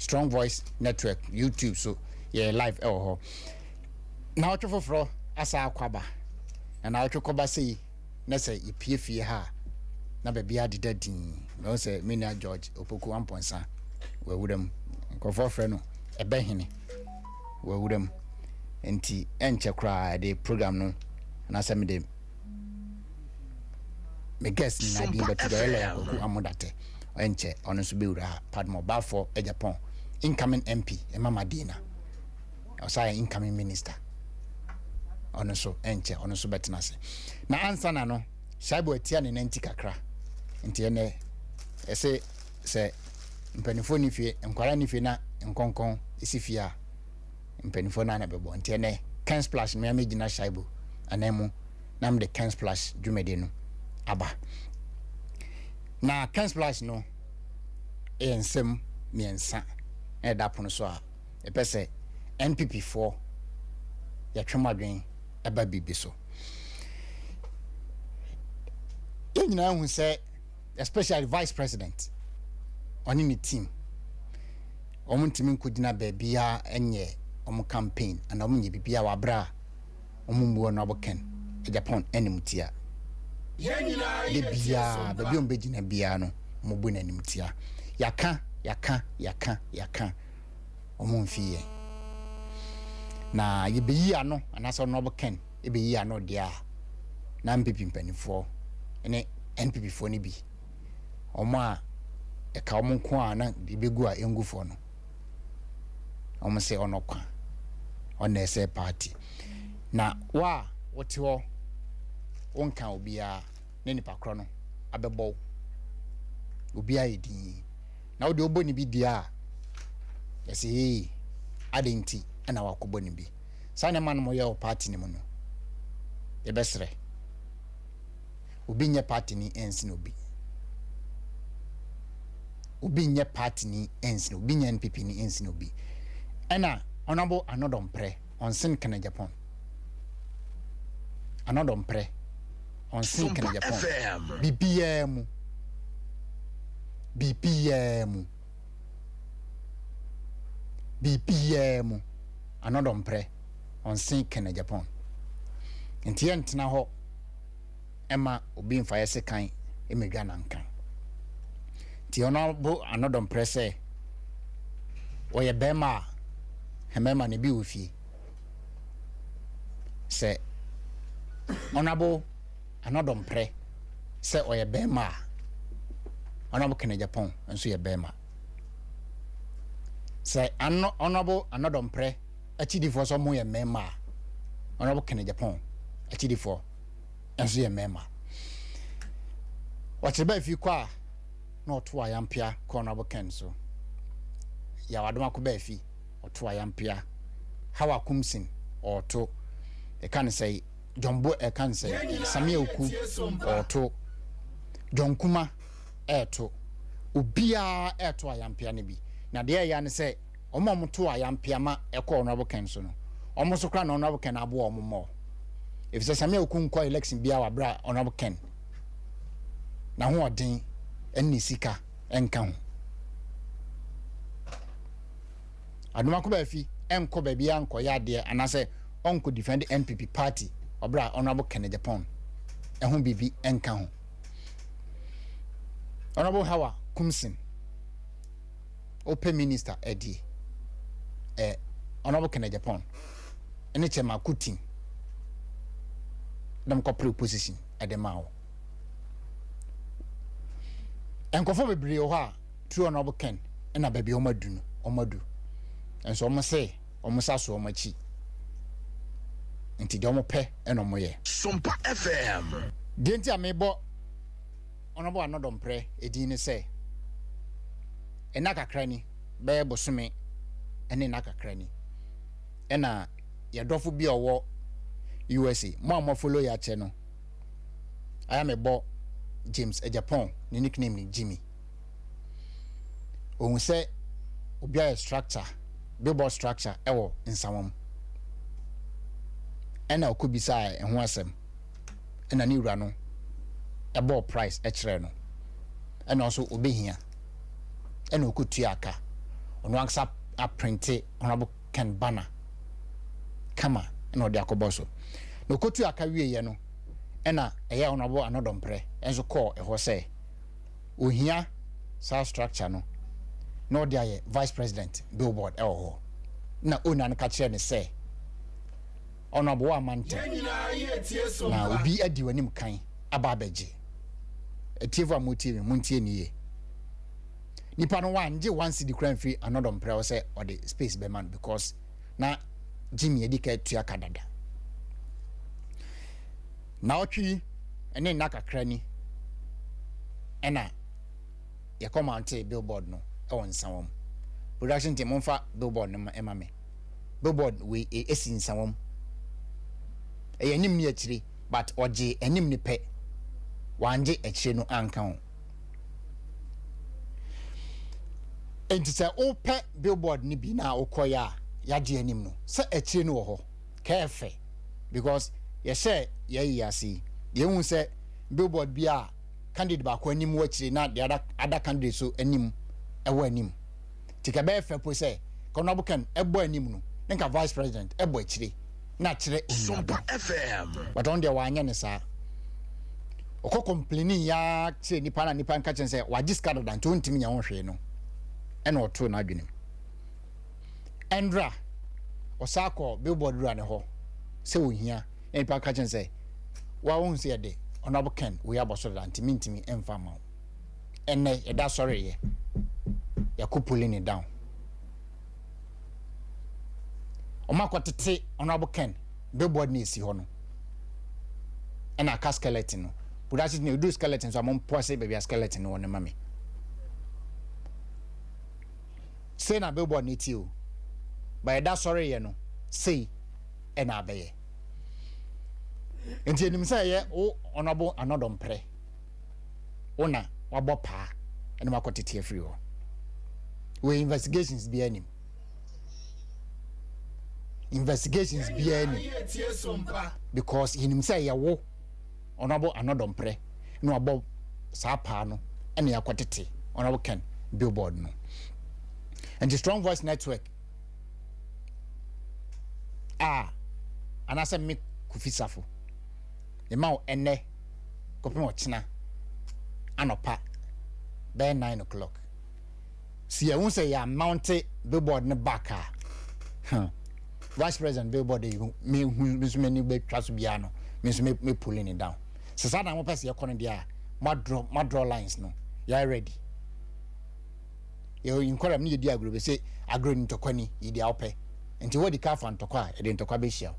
Strong Voice Network YouTube so yeah live ho na otwo foforo asa akwaba na otwo koba sei na say ipie fie ha na baabi adeda din no say Mina George opoku 1.5 wawuram nkofo frɛ no ebe hene wawuram enti enche kra the program no na say me de me guess na di betu de ele opoku amodate enche ono so bewura padmo ba for Japan incoming MP Mama Dina osaya incoming minister ono so enche ono so betena se na answer na no shaibo atia ne nanti kakra enti ene ese se mpanifo ni fie enkwara ni fie na nkonkon esi fie a mpanifo na na bebo enti ene can splash me amegina shaibo anemu na mde can splash dwumede no aba na can splash no ensem miensa da pono so a epese NPP4 ya twemadwen eba bibi so nyina hu say especially vice president oni ni team omuntimi nkudina baabia enye omu campaign and omunye bibia wabra omumbuo no aboken Japan enimtia de bia baabia ombegina bia no mubu na enimtia yaka omumfie na yebeyi ano anaso no aboken ebeyi ano dia na MPP mpanifo ene NPP4 ni bi omo a e ka omo nko a na bibegu a engufo no omo se onokwa ona ese party na wa wote ho wonka obia ne nipa kro no abebo obia edi na wode oboni bi dia yesi adenti ana wakoboni bi sana man mo ye party ni mo no e besre obi nye party ni ensi no obi nye party ni ensi no obi nye NPP ni ensi no bi ena honorable anodom pre onsen kana Japan anodom pre onsen kana Japan BPM anodom pre onsen kana Japan enti entena ho Emma obi mfa yese kan emedwa nankan ti honorable anodom presse oye bema hemema ne bi ofie se honorable anodom pre se oye bema honorable kene Japan enso ye bema se honorable anodom pre achidifo so mo ye mema honorable kene Japan achidifo enso ye mema wacheba ifi kwa no to ayampia honorable ken so ya wadoma ko ba fi oto ayampia hawa kumsin oto e kan say jombo e kan say samia oku oto jonkuma eto obia eto ayampia ne bi na de ya ne say omo to ayampia ma e ko honorable ken so no omo so kra na honorable ken abo omo mo if say samia oku nko election bia wa bra honorable ken na ho odin enni sika enka ho aduma ko ba fi enko ba bia enko ya de anase onko defend NPP party obra honorable Ken Japan ehun bibi enka ho honorable Hawa Kumsin open minister edi honorable Ken Japan ene chema kutin dam ko proposition edemao enkofo bebre ho a true honorable Ken na baby omadu enso omo say omo saso omachi enti de omo pe eno mo ye Sompa FM denti amebo honorable anodom pre edi ni say enaka krani be bosome ene naka krani ena yedofo bi owo USA mo follow ya che no aya mebo James Japan ni nickname ni Jimmy ohun say obia structure billboard structure ewo nsawam ena okubisa ehun asem ena ni wura no ebo price e kire no ena also obehia ena okutua aka ono aksa a printe honorable Ken banner kama na odi akoboso no kotu akawie ye no ena eye honorable anodompre enso call eho say ohia sa structure no na odi aye vice president billboard eho na ona no ka kire ne say honorable amante na obi adi wanim kan aba beje etieva motive muntie niye nipa no wanje one city crime free anodompre o say or the space be man because na Jimmy edika tua kadada na otwi ene naka krani ena ya command billboard no e won sanwom production team monfa billboard no ema me billboard we esin sanwom e yanim ni akiri but oje enim ni pe wanje akiri no anka ho enti se ope billboard ni bi na okoya yaje anim no se akiri no ho kefe because ye say ye yasi ye hu se billboard bia candidate ba ko anim wakiri na the other candidate so anim ewo anim tika be fe po se kono bukan ebo anim no nka vice president ebo akiri na kire SOMPA FM but on the wanya ne sa oko complaining ya kire nipa na nipa nka chen se wajiskado dan to ntimi nya wonhwe no ena oto na adwenem endra osako billboard run ho se ohia nipa nka chen se wa won se de honorable Ken we aboso dan ntimi emfa ma enne eda sorry ye yakupulling it down omakotete honorable Ken billboard ni si ho no and a skeleton no but that is new do skeleton so am pose baby a skeleton no ne mame say na billboard ni ti o by that sorry ye no say and abeye enti enim say ye o honorable anodompre ona wabo pa and makotete free ho we investigations be anim investigations be any because him say yawo honorable anodompre no abo sa pa no ene yakotete honorable Ken billboard no and the strong voice network anasa me kufisafo e ma ene kopem ochina anopa by 9 o'clock see I won't say ya mount billboard ne back vice president billboard me many be trust biano me pulling it down so sada mo pese yakon dia ma draw lines no you are ready you inquire me di agro be say agro ni tokwani yi dia ope enti wo di ka fa ntokwa e di ntokwa be hia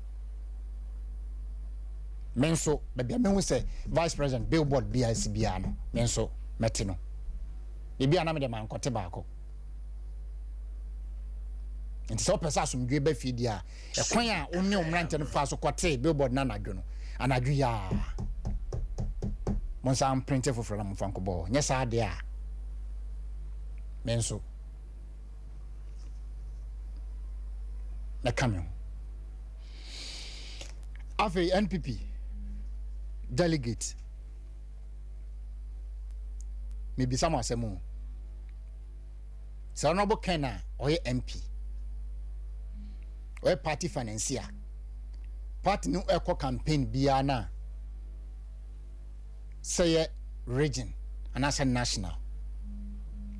menso be me hu say vice president billboard BIC biano menso meti no e bia na me de man kote baako nti so pesa asumdwe ba fidi a ekwan a onne omrante no fa so kwate billboard na anadwo no anadwo ya monsa am print for na mfanko bo nya sa de a menso na kamyo afi NPP delegate maybe some asemu so honorable Ken oye MP we party financier party no eco campaign bia na say region and as a national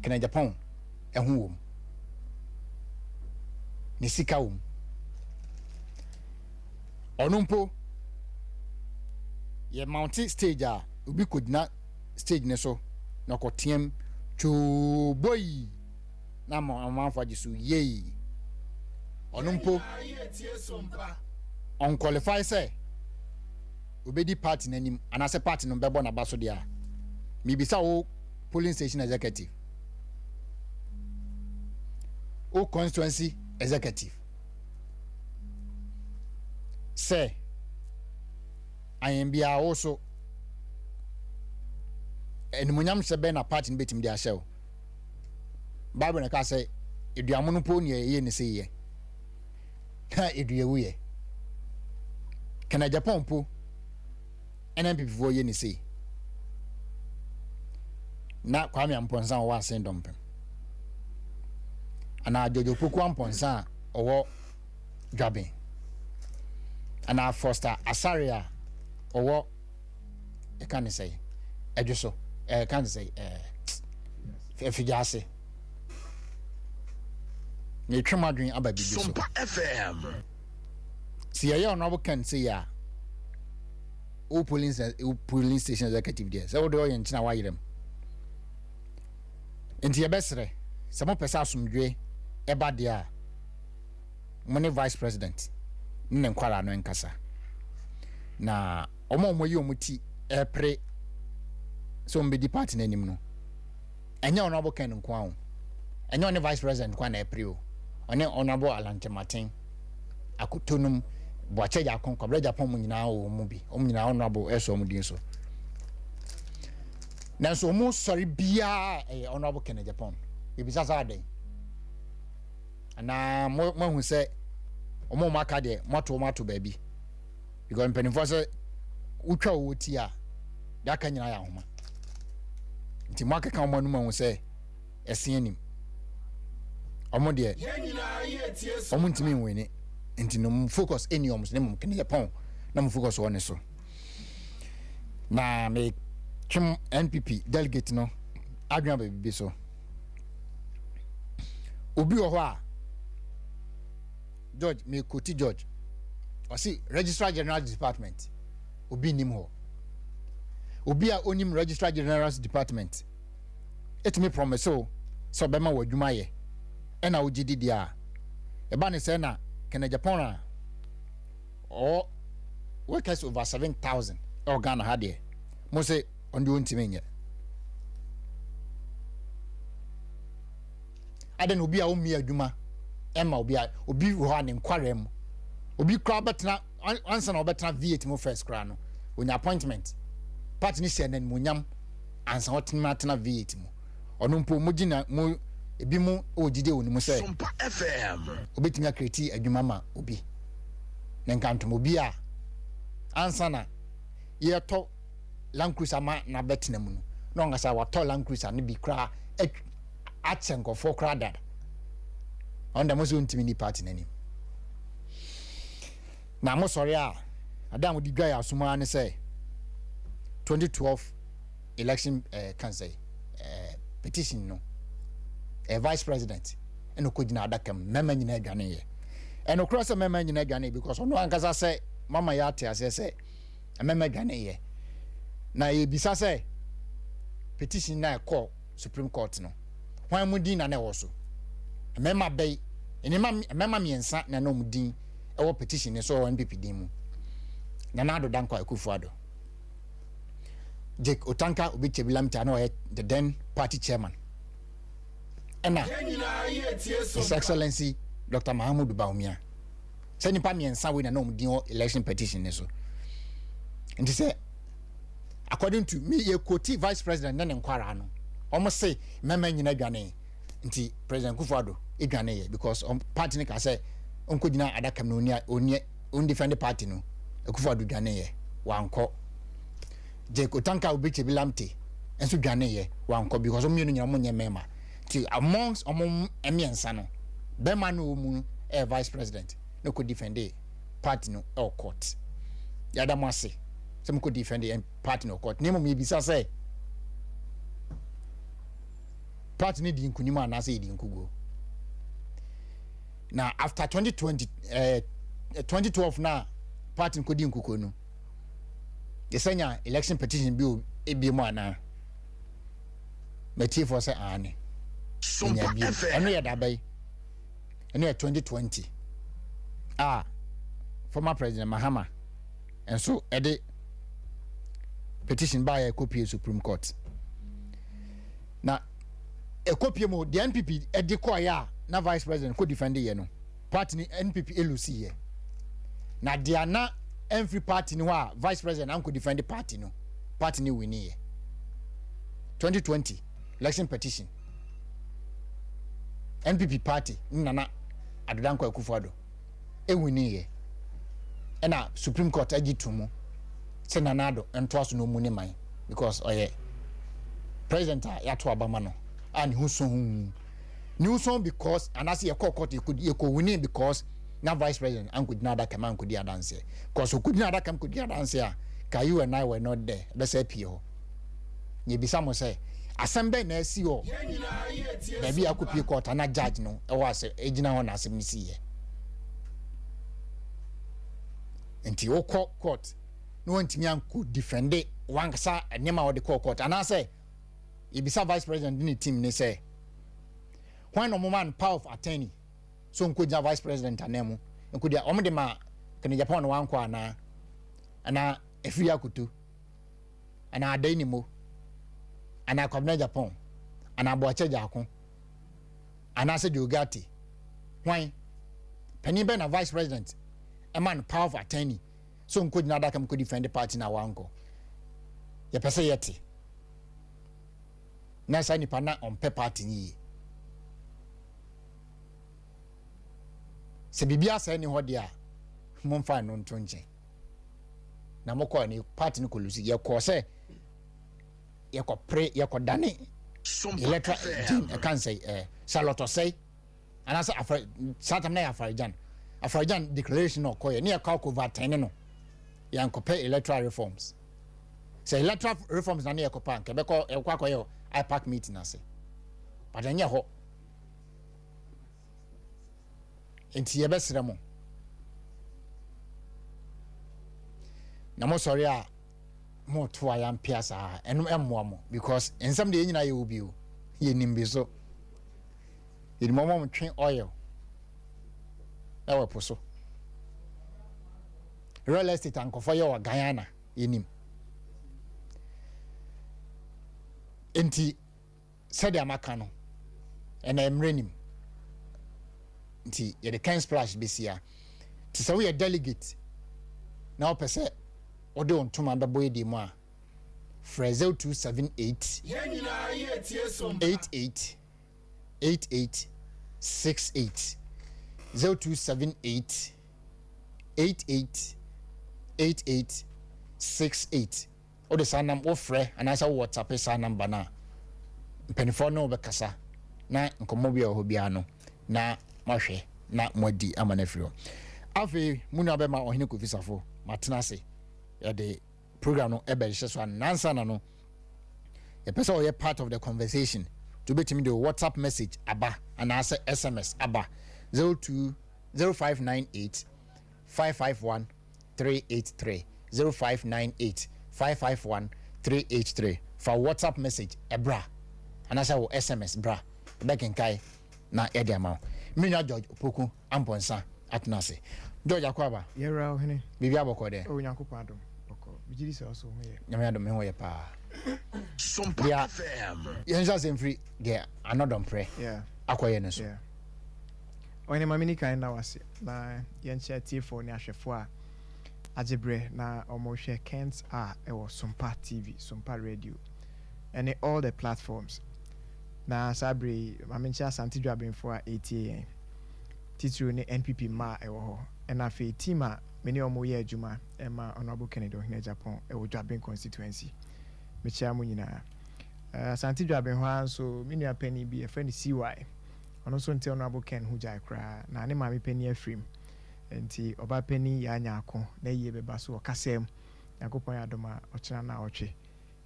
Kennedy Japan ehun ni sika onumpo ye mountain stage a obi kodina stage ne so na kotiem chuboy na amanfa jisu yeyi onumpo on qualify say obedi party nanim anase party no bebo na baso dia mi bisa o polling station executive o constituency executive say I am bia also enmunyam se be na party no betim dia show bible na ka say eduamono po ne ye ne say ye ha eduawuye Kennedy Japan po NPP vo ye ne say na Kwame Amponsan wa sen dompem ana Jojo Poku Amponsa owo Dwabin ana Foster Asaria owo e kan say edwoso kan say efijase ne twamadwen ababibi so SOMPA FM si ya honorable can say ya o police station executive there so do yen china wayirem enti ye besre se mo pesa asumdwe eba dia money vice president ne nkwara no nkasa na omo yi omuti epre so mbedi party nanim no enya honorable can nkwa ho enya ne vice president kwa na epre o one honorable Alante Martin akotonum boache ya kon kobra Japan mu nyina o mu bi o mu nyina honorable eso mu din so na so mu sorry bia honorable Kennedy Japan e bi sasa den ana mo hu se o mo maka de moto baabi because penifo se utwa wo ti a da ka nyina ya homa nti mo aka kan mo no hu se esen anim omo de omo ntimi nwene nti no focus any oms ne mum Kennedy Japan na mu focus on so na me twem NPP delegate no adwan baabi so obi wo ho a George me koti George o si registrar general department obi nim ho obi a onim registrar general department etimi promise so be ma wadwuma ye e na ogidi dia e ba ne se na Kennedy Japan or workers over 7,000 organ had there mo say on the ntimi nye aden obi a o mi adwuma Emma obi wo ha ne nkwarem obi kra betena ansa na obetena V8 mo first kra no onya appointment party ni se nan munyam ansa hotima tena V8 mo ono mpo mo gina mo ebi mo ogide oni mo se SOMPA FM obetimi akreti adwuma ma obi ne nkantom obi a ansa na ye to Land Cruiser ma na betena mu no ngasa wa to Land Cruiser ne bi kra atsenko for kra dad onda mo so ntimi ni party nani na mo sorry a adam di gwa ya asuma ne say 2012 election can say petition no vice president eno ko gina adakam mema nyina adwane ye eno cross mema nyina adwane because ono ankasa say mama ya ate ase say mema adwane ye na ye bisa say petition na call Supreme Court no hwan mu din na na wo so mema bay mema miensa na no mu din e wo petition ne so NPP din mu na na do danko Akufo-Addo Jake Otanka Obichebilamta no the then party chairman ena His Excellency Dr. Mahamudu Bawumia se nipa miensa we na no mu din election petition ne so nti say according to me ye quote vice president na nkwara no omo say mema nyina dwane nti President Akufo-Addo edwane ye because party ne ka say onko gina adakam no oni defend party no Akufo-Addo dwane ye wanko Jake Otanka Obichebilamte enso dwane ye wanko because omienu nyina mo nyemema ti amongst emiensa no be ma no mu vice president no ko defend party no court yada mo ase some ko defend party no court nemo me bisa say party ni di nkunima na say di nkugo na after 2012 na party ko di nkuko no the senya election petition bill ebi mo ana meti for say ane SOMPA FM eno ya dabai eno ya 2020 former president Mahama and so ede petition by a copy Supreme Court na a copy mo the NPP ede ko ya na vice president ko defend ye no party ni NPP elusi ye na dia na every party ni wa vice president am ko defend the party no party ni win ye 2020 election petition NPP party nana adodanko Akufo-Addo e win ye na Supreme Court agitumu se nanado ento aso no mu ne man because oye president ya to abama no ani hu so hu new song because and as you court you could win because now vice president and could not come and could dance because who could not come could dance here you and I were not there let's say pio you be some say assemble na see o maybe I could be court and a judge no I was agent on as me see until you court no one to could defend it one sa and nema or the court and I say you be some vice president in the team they say when no man power of attorney so could vice president anemu could ya omo de ma Kennedy Japan wan kwa na ana efi akutu ana adani mo ana Kennedy Japan ana aboache jako ana se diogati when penny be na vice president a man power of attorney so could na that come could defend the party na wanko ye pese yeti na sa ni pana on pe party ni se bibia sa ni hode a mo mfa no ntonche na mokọ ni party ni kolusi ye ko se ye ko pre ye ko dane electoral I can say saloto say and as after satam na afrajan declaration no ko ye ne ka ko over 10 no ye ankope electoral reforms say electoral reforms na ne ko pan ke be ko e kwa ko ye IPAC meeting ase but enye ho enti ye besere mo na mo sorry a mo to ayam piasa enu emmo mo because ensam de nyina ye obi o ye nimbe so ye mo mo twen oil e we poso real estate ankofo ye wa Guyana ye nim enti said amaka no ena emrenim nti ye the kind splash besia ti so we delegate now pese ode ontuma bebo ye di mu a Frezel 278 8868 0278 8868 ode sanam ofre anasa WhatsApp sa number na penifo no be kasa na nkomo bia ho bia no na mahwe na modi amanafiro afi munu abema ohine kofisafo matena se ya the program no ebe so anansa na no e pese o ye part of the conversation to bet me the WhatsApp message aba and answer SMS aba 020598551 383 0598 551 383 for WhatsApp message ebra and answer SMS bra back in kai na edi amount Minya George Opoku Amponsa Atnase George Akwaba yera ohene bibia boko de o nyankopon adom boko bijiri se oso ho ye nyame adom me ho ye pa SOMPA FM yenja semfri de anodom pre akoye ne so oyene mamini kan na wase na yenche tie4 ne ahwefo a ajebre na omohwe Kent a ewo SOMPA TV SOMPA Radio and all the platforms na sabre mamenche asante dwabenfo a 8am titru ne NPP ma ewo ho na fe team a meni omo ye adwuma ema honorable Kennedy Japan ewo dwaben constituency mechia mu nyina asante dwaben ho so menu apani bi e friend CY ono so nte honorable Ken hu jai kra na ne ma me pani afrim enti oba pani ya nya ako na yie beba so okasem yakopon ya doma ochina na ochwe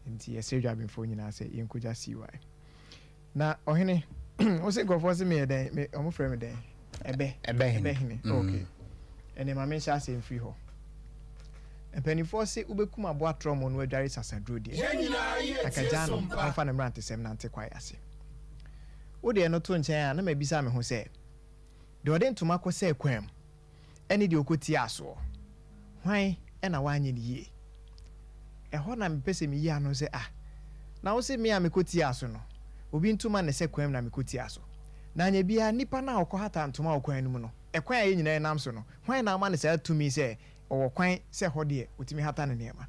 enti ese dwabenfo nyina se yenkuja CY na ohene o se gofo se me den me omo frame den ebe hene okay ene ma mention say mfiri ho empanifo se ubekum aboa tromo no adware sasadro de akajano amfa na mrante sem na nte kwai ase wo de no to nchen a na mabisa me ho se de ode ntoma ko se kwam ene de okoti aso hwan ena wanye ni ye ho na mpese mi yi ano se na wo se mi a mekoti aso no obi ntoma ne se kwam na mekoti aso na anya bia nipa na okohata ntoma okwan mu no ekwan aye nyina nam so no hwan na ama ne se atumi se okwan se hode otimi hata ne nema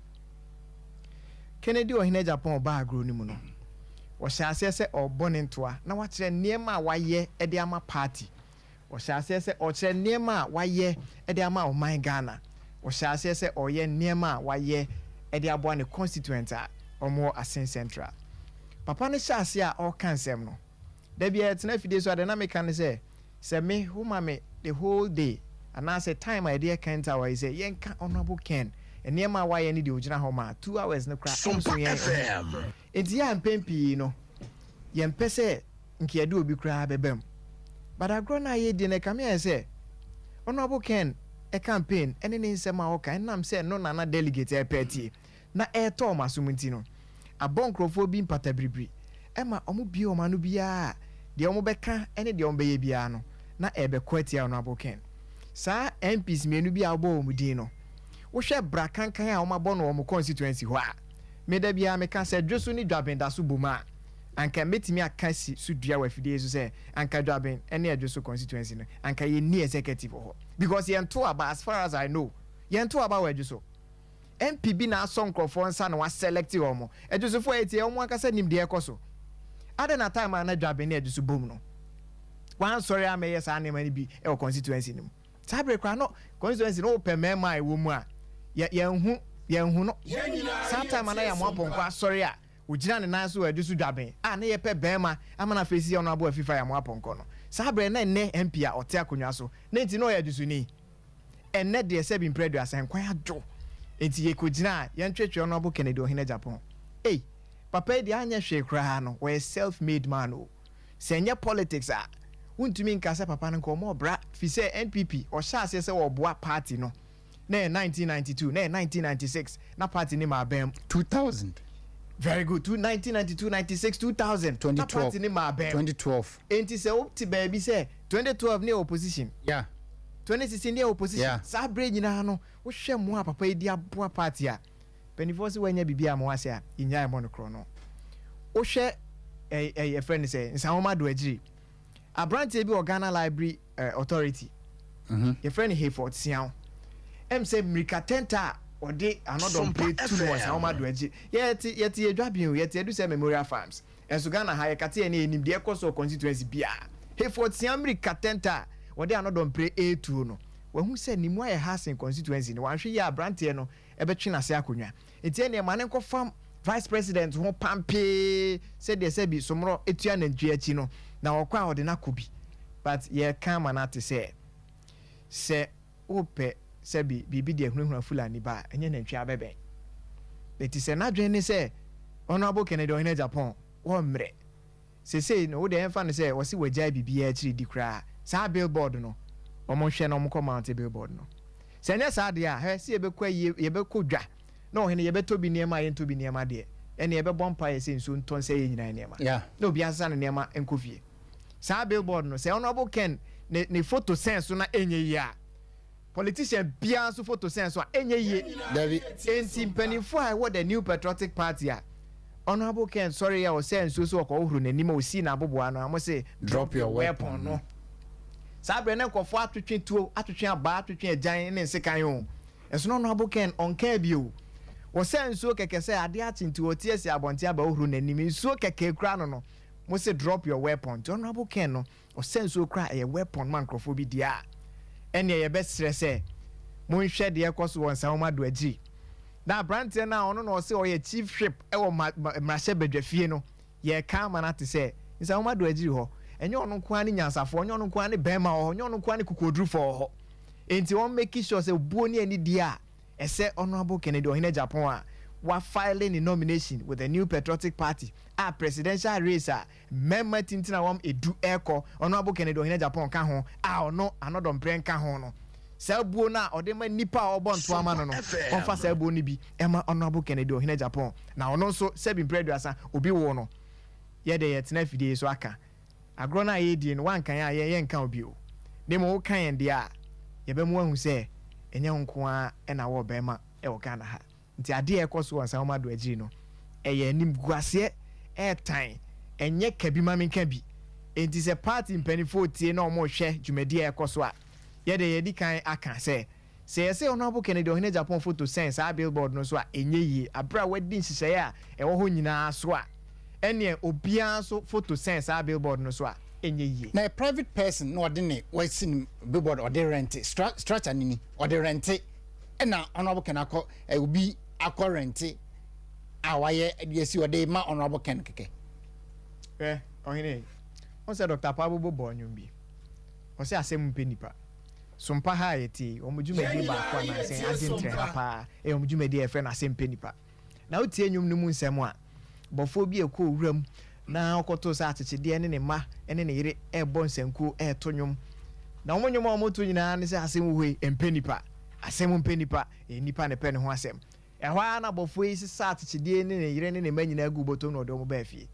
Kennedy ohine Japan ba agro ni mu no wo hyase se obone ntoa na wa kire nema waye ede ama party wo hyase se o kire nema waye ede ama oman Ghana wo hyase se oye nema waye ede abo ne constituent a omo Asen Central papa ne hyase a o kansem no There be a few so the dynamic can say me who me the whole day and I say time idea can't I say yenka honorable Ken and near my why any the original home 2 hours no crack SOMPA FM. It's ya and pempi you know yen pese nke do obi kra bebem but I grow na ye di na come here say honorable Ken a campaign and any nsema oka and am say no na delegate e party na e to masumunti no abon krofo bi mpata bribri ema omo bi o manu bia de omo beka ene de omo beye bia no na ebe kwatia honorable Ken sa MPs menu bi abo omo din no wo hwe bra kankan a omo abo no omo constituency ho a me da bia me kan say dwoso ni dwaben da so boma anka metimi akasi sudua wa fidie so say anka dwaben ene adwoso constituency no anka ye ni executive ho because ye nto aba as far as I know ye nto aba wa adwoso MPB na song crofon nsa na wa select omo adwoso fo etie omo akasa nim de ekoso ada na time na dwaben na adwoso bom no wan sorry am yes an mani bi e constituency nim sabre kwa no constituency no pe mema e wo mu a ye hu no sometime na ya mo aponko sorry a ugina ne nan so adwoso dwaben a na ye pe bema ama na fesi ono abo afifa ya mo aponko no sabre na ne MP a ote akonwa so na nti no ya adwoso ni enne de se bi mpredo asan kwan adwo enti ye kogina ye ntwetwe ono abo Kennedy ohene Japan papa di anya hwe kra no we self made man o senye politics a untumi nkasa papa no ko mo bra fi se NPP o sha ase se wo boa party no na 1992 na 1996 na party ni ma bem 2000 very good 1992 96 2000 2012 party ni ma bem 2012 enti se opti baby se 2012 ni opposition 2016 ni opposition sa bre nyina no wo hwe mo a papa di aboa party a penifo se wanya bibia mo ase a inya mo no kro no wo hwe a friend say nsahoma do agiri abrante bi Ghana Library Authority your friend Hayford Sian say Mrika Tenta or de another play 2 months nsahoma do agiri yeti edwabin yeti edu say Memorial Farms enso Ghana ha yakate ene enim de ekoso constituency bia Hayford Sian Mrika Tenta or de another play A2 no wahu say nimu aye hasen constituency no wanhwe ya abrante no ebetwe na se akonwa enti ene ma ne nkofam vice president ho pampe said they say bi somro etua na ntwe achi no na okwa ode na kobi but ye kan manate say ope say bibi de ehunhuna fulani ba enye na ntwe abebe eti say na dwen ni say honorable Kennedy ohene Japan wo mre say no de enfa ne say wo si wagya bibi a chiri di kra sa billboard no omo hwe na omo command billboard no say nya sa de a he si ebekwa yebekọ dwa no hene yebeto bi niema ye nto bi niema de ene yebebọ mpa ye se nso nton se ye nyina niema no bi ansa na niema enkofie sa billboard no say honorable Ken ne photo sense na enye ye a politician bia so photo sense a enye ye David enti mpanifo a what the new patriotic party a honorable Ken sorry ya o sense so ko ohuru nanim o si na aboboa no amo say drop your weapon no sabre na nkofo atwetwe tuo atwetwe aba atwetwe agyan ne nsekan o enso no honorable Ken onka bio wo sense o keke say ade atinti o tie si abonte aba ohuru nanim nsuo keke kura no mo say drop your weapon honorable Ken no o sense o kura e weapon man krofo bi dia ene ye be stress mo nhwe de ekoso won sa homa do agi na brand na ono no say o ye chief whip e wo mrahye badwafie no ye ka mana te say sa homa do agi ho enye ono nko ani nyansafo onye ono nko ani bema ho onye ono nko ani kukodru fo ho enti won make sure say buo ni ani dia ese honorable Kennedy ohene Japan a wa filing a nomination with the new patriotic party a presidential race a member tintina wam edu eko honorable Kennedy ohene Japan ka ho a ono anodom pren ka ho no sabuo na ode ma nipa obo nto ama no no onfa sabuo ni bi ema honorable Kennedy ohene Japan na ono nso sebi mpredo asa obi wo no ye de yetena fidie so aka agro na ye die no wan kan a ye nkan obi o nemo kan ye de a ye be mu ahu se enye nko a na wo be ma e wo Ghana ha nti ade ekoso wansa homa do agiri no eye anim guase tan enye kabi ma menka bi enti se party mpanifo tie na omo hwe dwumadi ekoso a ye de ye di kan aka se ye honorable Kennedy ohene Japan photo sense a billboard no so a enye yi abra wadi nhihye a e wo ho nyina so a ene obia so photo sense a billboard no so a enye yi na a private person no ordinary we sin billboard or they rent structure nini or they rent na honorable Ken akọ obi akọ rent awaye yesi o dey ma honorable Ken keke ohene on say Dr. Pabo bo nyumbi o say asem mpe nipa sompa ha yeti omudwumadi ba kwa na say azintre hapa omudwumadi e fe na asem mpe nipa na utie nyum no mu nsem a bofo bi ekọ wuram na okoto sa atechede ne ma ene ne yire ebo nsanku to nyum na omonyum a moto nyina ne say asem hoi mpe nipa asem mpe nipa nipa ne pe ne ho asem ehwa na bofo yi sa atechede ne yire ne ma nyina gu botom no do mo ba fie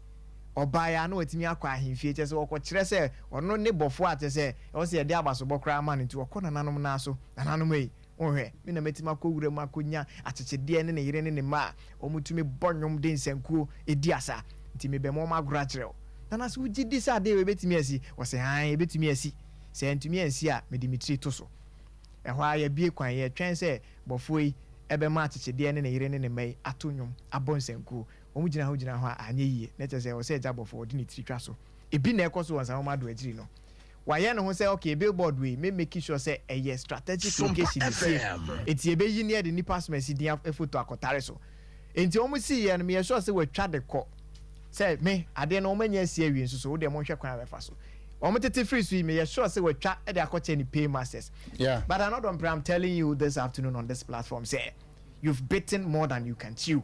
obaya na watimi akwa ahemfie kyese wokọ kyerɛ sɛ ɔno ne bɔfo atese ɛwɔ sɛ yɛde abasobɔ kra ma ne nti wɔkɔ nananom na so nananom yi wohwɛ me na metima kɔwura mu akɔnya akyekyedeɛ ne yere ne ma ɔmutumi bɔnwom de nsankuo edi asa nti mebɛm ɔma agora kyerɛw nana sɛ wogye di sɛ ade webɛtumi asi wɔsɛ han yɛbɛtumi asi sɛ ntumi ansi a mede metiri to so ɛhɔ a yɛbie kwan yɛtwɛn sɛ bɔfo yi ɛbɛma akyekyedeɛ ne yere ne ma yi ato nwom abɔ nsankuo omugina ho gina ho anye yie na kyerɛ sɛ wɔ sɛ jabofo ɔde ne tiri twa so ebi na ɛkɔ so wɔ nsa do agyiri no wayɛ ne ho sɛ okay billboard we make sure sɛ ɛyɛ strategic location sie eti ebeyi ne de nipa smesi dia photo akɔtare so enti ɔmo si yɛ no me yɛ sure sɛ wɔtwa de kɔ sɛ me ade no ɔmo anya sie awie nso so wo de mo hwɛ kwan bɛfa so ɔmo tete free so me yɛ sure sɛ wɔtwa de akɔkyɛ ni pay masters yeah but I'm telling you this afternoon on this platform say you've bitten more than you can chew.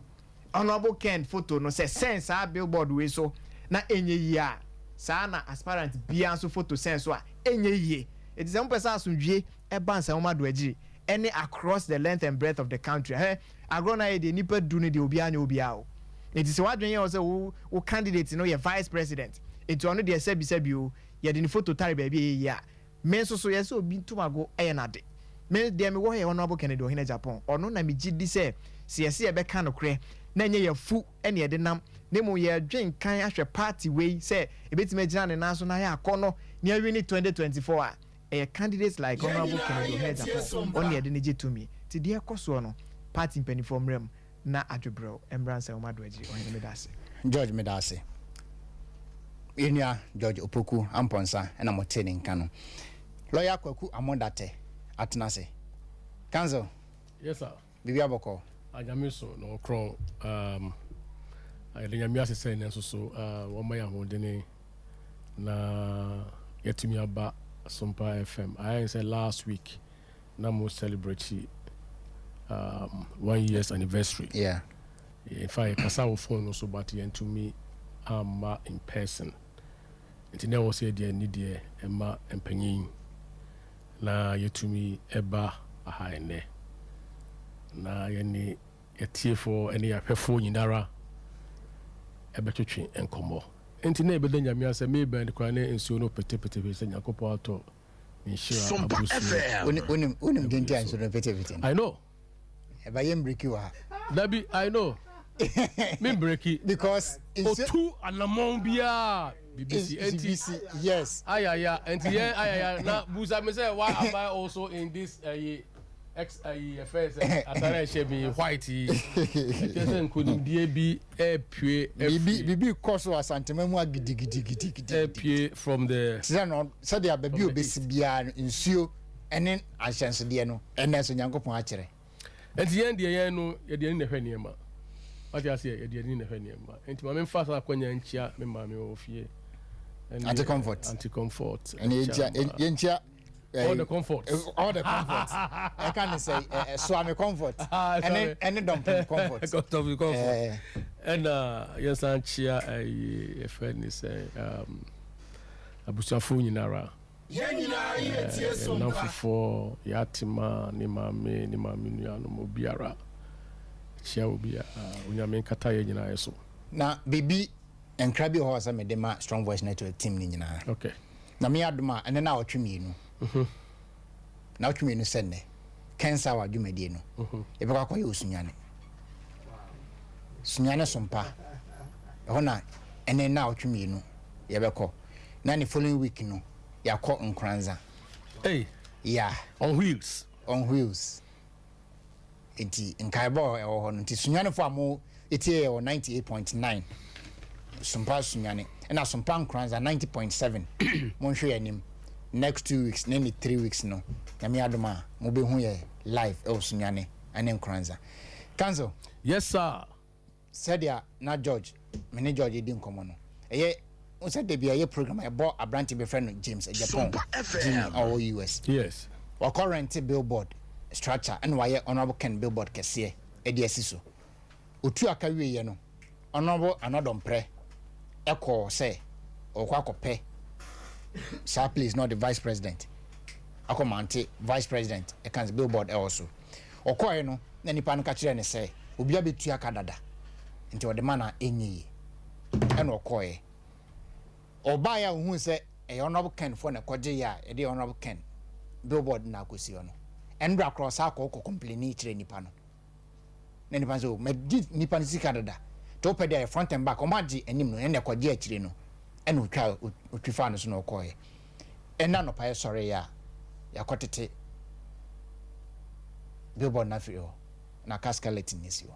Honorable Ken photo no say sense a billboard we so na enye yi a sa na aspirant bia so photo sense so a enye yi it is person asundwie e ban sa homa do agiri any across the length and breadth of the country agro na ye de nipa du ne de obi anya obi a o it is what dwen say wo candidate no ye vice president it ono de sebi o ye de ni photo tare ba bi yi a me so ye say obi ntumago e na de me de me wo he Honorable Kennedy o hina Japan ono na me gidi say se be kan no kre na nye ye fu ene ye de nam ne mu ye dwen kan ahwe party we say ebetime gina ne naso na ya akono ne awi ni 2024 a candidates like Honorable Kennedy Japan on ye de ne getumi ti de ekoso no party mpanifo mrem na adwebro embranse o mado agiri on me dase George Medase Inia George Opoku amponsa na motene nka no lawyer Kwaku Amondate atenase Council yes sir bibi aboko Ajamiso no kron ayenya miase say nenso so wo ma ya hodene na yetimi aba SOMPA FM I say last week na mo celebrate 1 years anniversary yeah if I kasa wo phone so but yen to me in person nti na wo say de ni de ema empanyin na yetumi eba aha ene na yeni etiefo ene yahwefo nyinara ebetwetwe enkomo enti na ebeda nyame ase me band kwa ne nsuo no petepete se nyakopo ato nshira abusu unim denti ansuo no petepete I know eba yem breaki wa dabi I know me breaki because otu anamon bia BBC NTC yes ayaya enti ayaya na busa me say why am I also in this XIFS atara shebi white just couldn't be pue bibi course was santemamu agidi pue from the said there baby obesi bia nsuo ene ahyense de no ene so nyankopon a kire enti yen de yen no ye de ne hwe niema what you say ye de ne hwe niema enti ma me fast akwanya nchia me ma me ofie anti comfort and yenchia all the comforts I can't say swami comfort and dumpling comfort and yes anchia a friend is abusuafo nyinara for yatima ni mame nuano mo biara chia obi onyame kata ye nyina yeso na bibi enkrabi ho asa medema strong voice network team ni nyina okay na me adoma ene na otwemienu na otwemienu senne kensa wa dwumadi no ebekwa akọ ye osunyane sunyane sompa hona ene na otwemienu yebekọ na ni following week no yakọ nkranza hey yeah on wheels enti nkaibo ewo ho nti sunyane fo amo etie 98.9 sompa sunyane na sompa nkranza 90.7 monhwe yanim next 2 weeks nene 3 weeks no yami adoma mo be hu ye live sunyane ane nkranza Kanzo yes sir said ya na George mene George di nkomo no eye said there be a program I bought a branch be friend James Japan or US. Yes. Or current billboard structure and why honorable Ken billboard kese ediasiso. Otu akawie ye no. Honorable anodom pre eko say or kwakope. Sir, please, not the vice president. Akomante vice president e kan billboard also. Okoye no na nipa no ka kire ne say obi abetu akadada. Nti ode mana enyi. And okoye. Obaya hu say e honorable Ken for na kwaje ya e de honorable Ken billboard na akosi no. Endra cross akọ complain kire nipa no. Na nipa so me nipa ni sika dada. To pe dey front and back o maji enim no ene kwaje akire no. And we try utwifa no so no okoye. Ena no pa sorry ya yakotete billboard na fio na cascalating nisi o.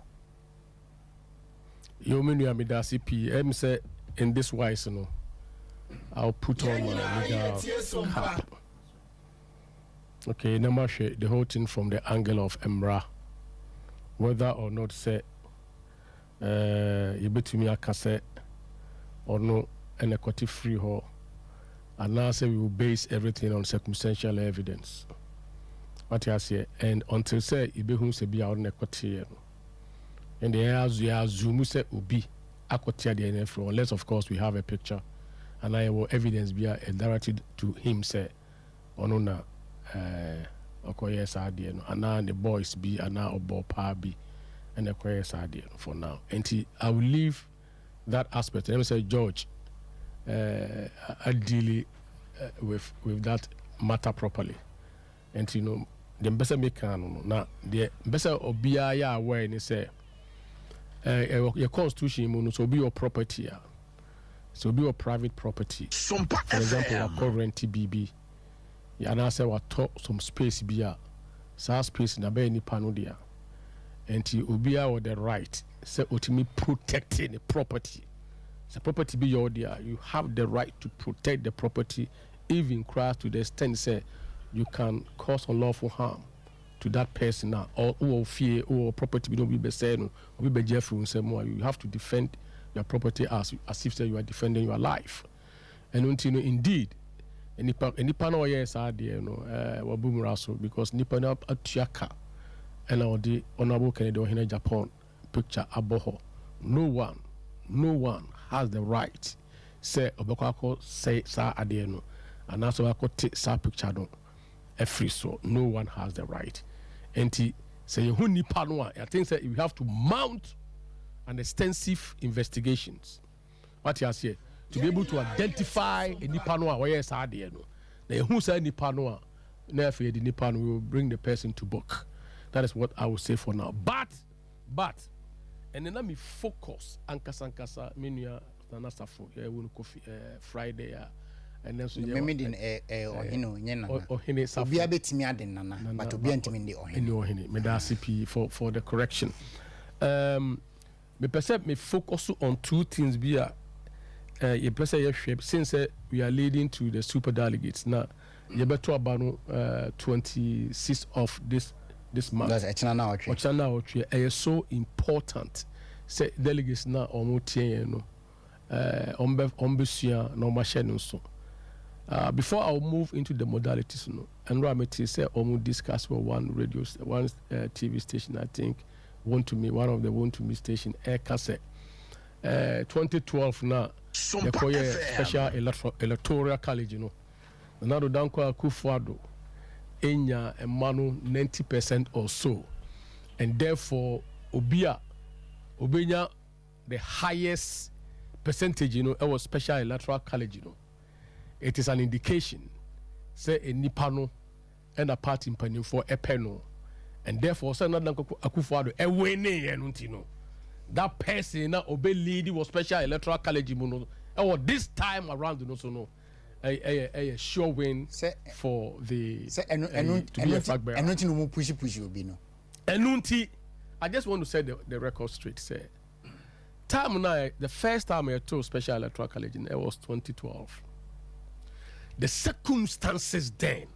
You mean you are me da CP say in this wise no I'll put on my legal cap. Okay, now share the whole thing from the angle of Emra. Whether or not say you bet me I can say or no and a quality free ho. And now say we will base everything on circumstantial evidence. What you say, and until say you be who say be out on a quality. And the as you assume say ubi akwatia the NFL unless of course we have a picture and I will evidence be directed to him say onuna okoye sadie no and the boys be and now obo pa be and okoye sadie for now. And I will leave that aspect. Let me say George I deal with that matter properly. And you know the best make no na the best obia ya aware ni say your constitution so be your property so be your private property. For example a current TBB ya na say what some space be sa space na be ni pano dia enti obia with the right say ultimately protecting the property. The property be your dear, you have the right to protect the property, even cry to the extent say you can cause unlawful harm to that person now, or fear or property don't be said or be Jeffrey say more. You have to defend your property as if say you are defending your life. And until you know, indeed, any panel yes are there no wabumuraso because nipa na atiaka and all the honorable Kennedy in Japan picture aboho. No one has the right say obekako say sa ade no and also akọ take sa picture no free so no one has the right. Enti say you nipa no I think say you have to mount an extensive investigations. What you say to be able to identify a nipa no where sa ade no. Na who say nipa no na afie the nipa no will bring the person to book. That is what I will say for now. But and then let me focus ankasa menua na safo ya wonu coffee Friday and then so me din ohino nyena ohine safo obi abetimi aden nana but obi antimi ndi ohine me da CP for the correction. Me perceive me focus on two things be you perceive your shape since we are leading to the super delegates now you better about 26th of this month. That's Ochana is so important. Say delegates na omutie no ombesua no machine so. Before I will move into the modalities no and Rameti say omu discuss with one TV station I think one of the one to me station air cassette 2012 na the special electoral college you know. Now the Danko Akufo-Addo enya emanu 90% or so, and therefore obenya the highest percentage you know our special electoral college you know. It is an indication say a nipano and a party in for a penal, and therefore say not Akufo-Addo a winning and you know that person na obey lady was special electoral college you know or this time around you know so no a sure win for the Enunti. I just want to set the record straight. Say time now, the first time I told special electoral college it was 2012. The circumstances then,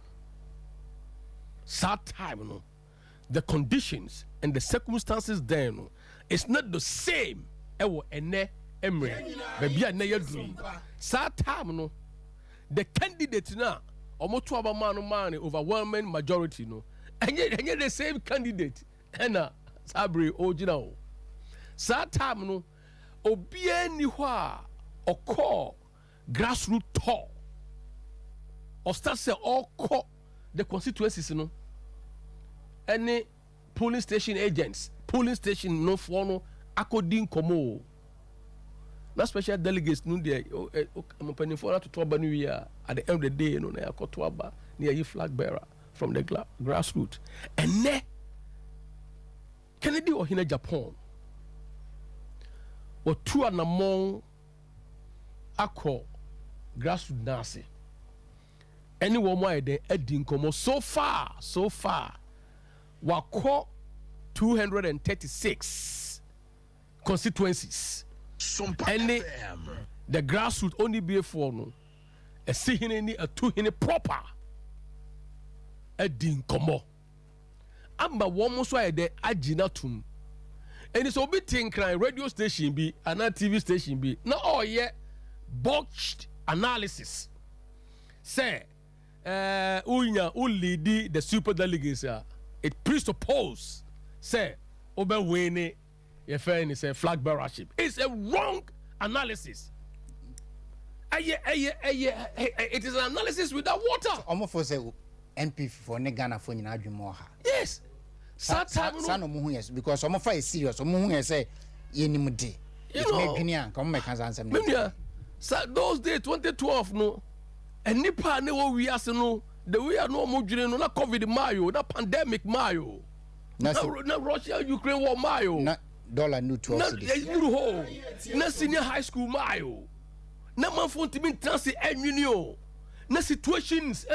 sad time, you know, the conditions and the circumstances then, it's not the same. emre baby na yadru sa time no the candidate na omoto abama no man overwhelming majority no enye the same candidate na sabre original sa time no obia ni ho a okọ grassroots tour or start say all call the constituencies no any polling station agents polling station no for no according komo na special delegates no there am for to talk new year at the end of the day no na yakoto aba na yi flag bearer from the grassroots and ne Kennedy or Hina Japan or two anamon akọ grassroots nase anyone more than Edin Komo so far wako 236 constituencies and the grassroots only be for no a sihine a two hine proper Edin Komo amba one so the aginatum and it's obiting crying radio station be and TV station be no all yet botched analysis say unya ulidi the super delegates it presuppose say obe wene your friend is a flag bearership. It's a wrong analysis. It is an analysis without water. Almost for say NP for Negana for in Adjumoha. Yes. Yes, because some of is serious. Some say yenimudi. You know, come make answer me. Those days 2012 no. And nipa ne wo we ase no the way I know mo dwene no na covid mayo na pandemic mayo na Russia Ukraine war mayo na dollar new 12 cedis na senior high school mayo na manfo ntimi transi enwini na situations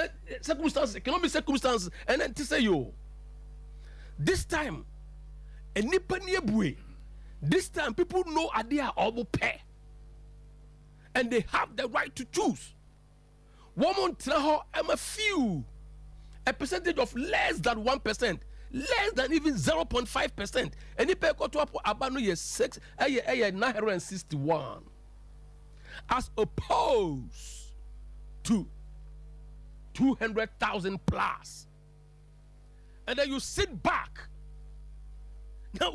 circumstances economic circumstances and then to say yo this time nipa ne ebue this time people know idea obo pay and they have the right to choose. Woman traho am a percentage of less than 1%, less than even 0.5%. And if I go to abano year 961 as opposed to 200,000 plus. And then you sit back. Now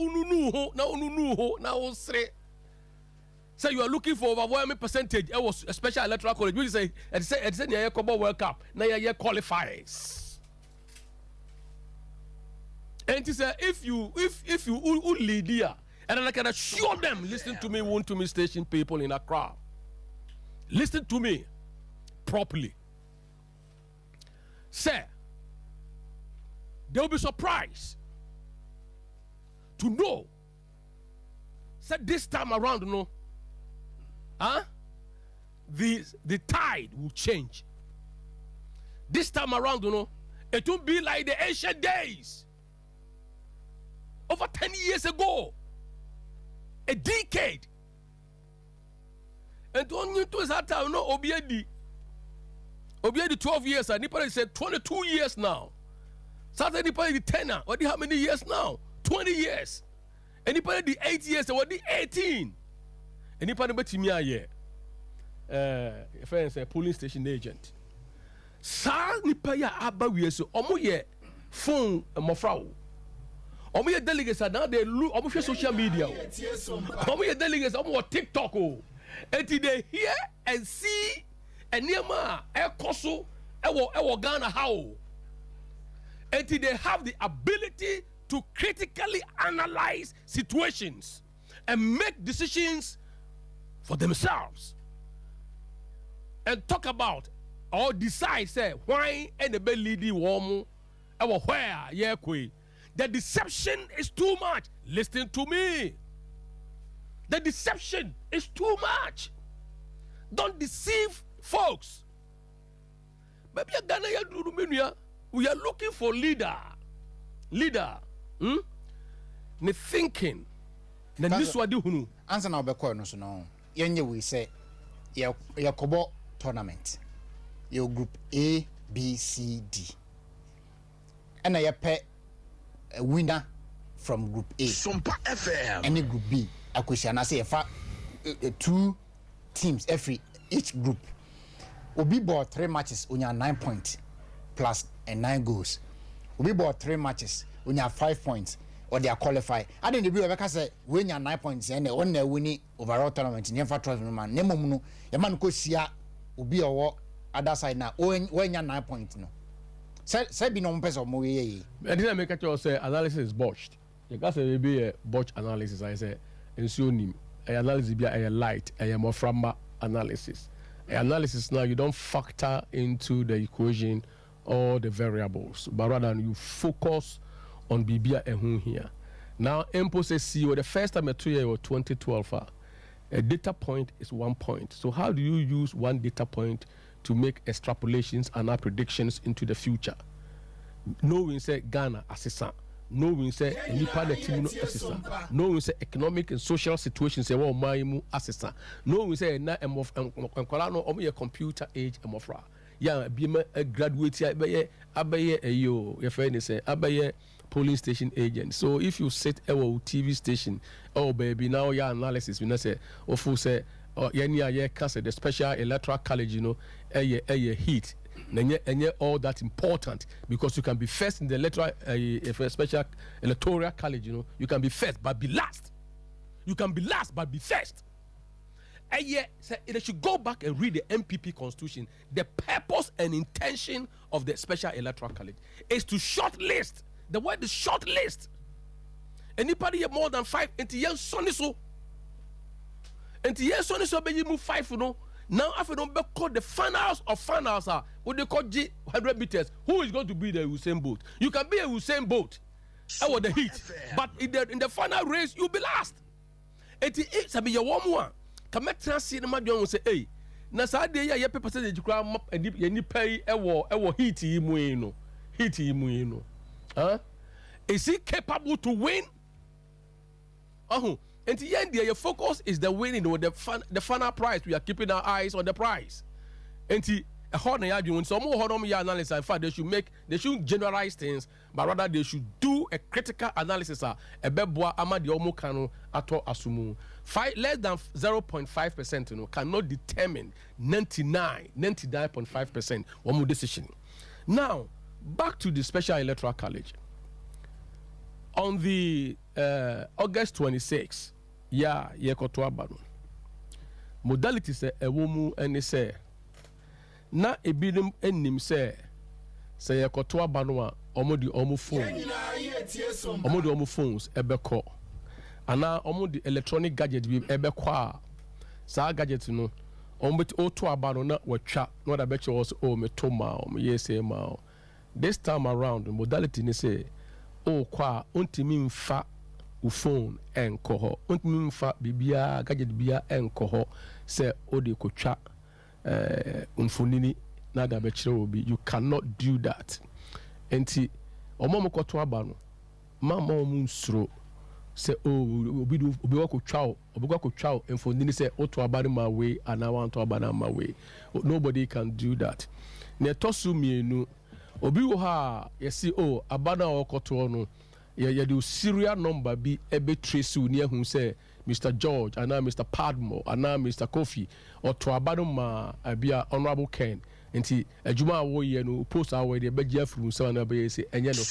say so you are looking for overwhelming percentage. It was a special electoral college. We say it's a year World Cup. Now you qualifies. And it say if you lead here, and I can assure them, listen to me, want to me station people in Accra. Listen to me properly. Sir, they will be surprised to know that this time around, you know, the tide will change. This time around, you know, it won't be like the ancient days. Over 10 years ago, a decade. And on you to that time, no, Obiedi 12 years, and Nipper said 22 years now. Saturday Nipper the 10, what how many years now? 20 years. And Nipper the 8 years, what the 18. And if I here, if I say polling station agent, sa nipa ya aba wieso omo ye phone mofra omo ye delegates now they look omo share social media omo ye delegates omo TikTok and they hear and see enema ekoso ewo Ghana how and they have the ability to critically analyze situations and make decisions for themselves and talk about or decide say why and the lady warm or where yeah the deception is too much. Listen to me, the deception is too much. Don't deceive folks. Maybe we are looking for leader ne thinking na niswa di hunu answer na obekọ no so no yenye we say yakobo tournament your group A B C D and I pay a winner from group A SOMPA FM any group B akwesi na say fa 2 teams every each group. Obi bought 3 matches, unya 9 points plus and 9 goals. Obi bought 3 matches, unya 5 points. Or they are qualified. I didn't be able to say when you're 9 points and one winning overall tournament in your 12 man. Nemono, your man could see Ubi or other side now. When you're 9 points, no. Say be no person more. I didn't make a say analysis is botched. You can say maybe a botch analysis. I say, and so analysis be a light, a more from analysis. Analysis now you don't factor into the equation all the variables, but rather you focus on Bibia and here. Now, Empo says, see, the first time a 2 year or 2012, a data point is 1 point. So, how do you use one data point to make extrapolations and our predictions into the future? No, we say Ghana assistant. No, we say any part of the team assistant. No, we say economic and social situations say well, my assistant. No, we say na a computer age emofra. Yeah, be a graduate. Abaye yo. Your friend say abaye polling station agent. So if you set a TV station, oh baby, now your analysis we not say or full say or yeah cancer the special electoral college, you know, a heat. And all that important because you can be first in the electoral if a special electoral college, you know, you can be first but be last. You can be last but be first. And yet, they should go back and read the MPP constitution. The purpose and intention of the special electoral college is to shortlist. The word is shortlist. Anybody have more than 5 into yes, sonny so. Into yes, sonny so, you move 5, you know. Now, if you don't call the finals of finals, what they call G 100 meters, who is going to be the Usain Bolt? You can be a Usain Bolt. I want the heat. But in the final race, you'll be last. It's a be your warm one. Come at cinema, you say, hey, Nasade, ya paper says you cram up and you pay a war heaty muino. Heaty muino. Huh? Is he capable to win? Oh, and the end, your focus is the winning or the final prize. We are keeping our eyes on the prize. And a hard argument, some more hard analysis. In fact, they should generalize things, but rather they should do a critical analysis. A beboa amadi omokano ato asumu. Less than 0.5%, you know, cannot determine 99.5% one decision. Now, back to the special electoral college. On the August 26, kotoa banu. Modality say a woman and say na ebidum enim say kotoa banu a omodi omu phones ebeko ana omodi electronic gadget bi ebeko a sa gadget no ombet oto abanu na watwa no da beche was o metoma o yese ma. This time around modality ni say o kwa ontimi mfa u phone enkoho ontimi mfa bibia gadget bia enkoho se o de kotwa unfonini na da beche obi. You cannot do that. Enti omo koto abanu mama omunsro se obi wakotwa enfonini se oto abanu ma we ana wanto abana ma we. Nobody can do that. Ne tosu mienu obi wo ha yesi abana okoto no ye do serial number bi ebe trace uni ehun se Mr. George ana Mr. Padmore ana Mr. Kofi oto abanu ma abia Honorable Ken. Nti adwuma wo ye no post awo de begia furu so na be say enye no.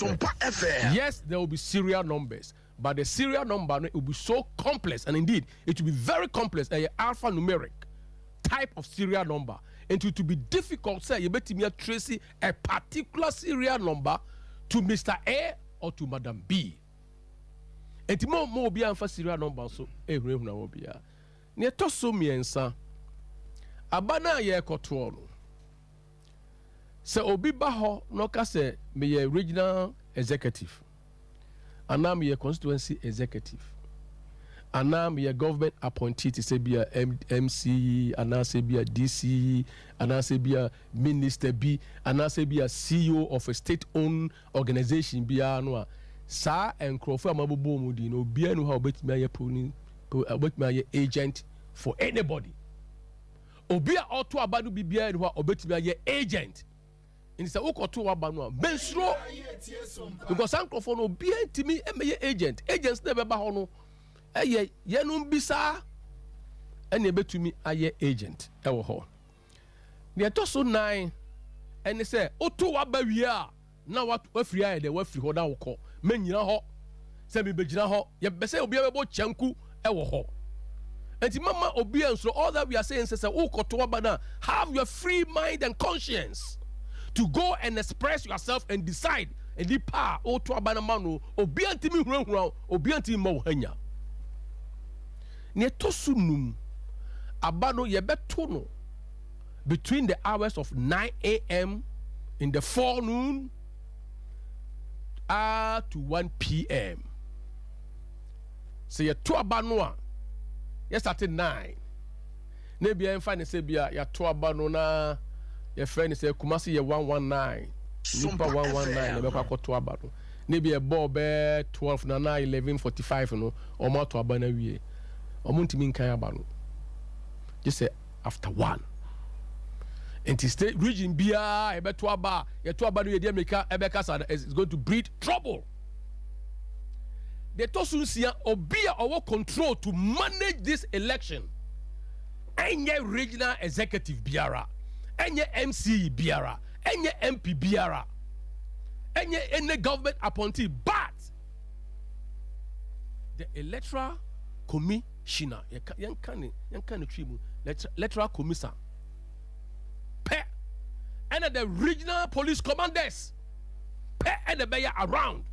Yes, there will be serial numbers, but the serial number no, it will be so complex, and indeed it will be very complex, a alphanumeric type of serial number, and it will be difficult say you betimi trace a particular serial number to Mr. A or to Madam B. Enti mo bi anfa serial number so ehunu na wo bia. Ne to so miensa abana ye koto no. Se obi ba ho no ka se me ye regional executive, ana me ye constituency executive, ana me ye government appointee to say be a MC, ana say be a DC, ana say be a minister B, ana say be a CEO of a state-owned organization be no sa enkrofo amabobo mu di no bia no ha obetimi aye obetimi aye agent for anybody. Obi a auto abadu bibia no ha obetimi aye agent. In the Okoto Wabano, Bensro, because Uncle for no be to me, agent, agents never bahono, yenum bisa, ɛna ebetumi ayɛ agent ɛwɔ hɔ nea ɛtɔ so 9 ɛne sɛ oto waba wie a na wafiri ayɛ dɛ wafiri hɔ da wokɔ mɛnyina hɔ sɛ mebɛgyina hɔ yɛbɛ sɛ obiara bɛbɔ kyɛnku ɛwɔ hɔ nti mama obiara nsoro all that we are saying sɛ wokɔto waba na have your free mind and conscience to go and express yourself and decide nipa a woto waba na ma no obiara ntimi hurahura obiara ntimi ma wo hanya ne to so num aba no yɛbɛto no between the hours of 9 a.m. in the forenoon to 1 p.m. So you to aba no a you start 9 na bia emfa ne se bia ya to aba no na ye friend ne se kumasi ye 119 nipa 119 na be kwa to aba no na bia ball be 12 na 11:45 no o ma to aba na wie o mo ntimi nkan aba no just say after 1 and state region bia ebe to aba no ye dey make ebe kasa is going to breed trouble. The Tosunsia obia our control to manage this election. Enye regional executive biara, enye MC biara, enye MP biara, enye any government appointee, but the electoral commissioner, electoral commissioner, and the regional police commanders, and the bear around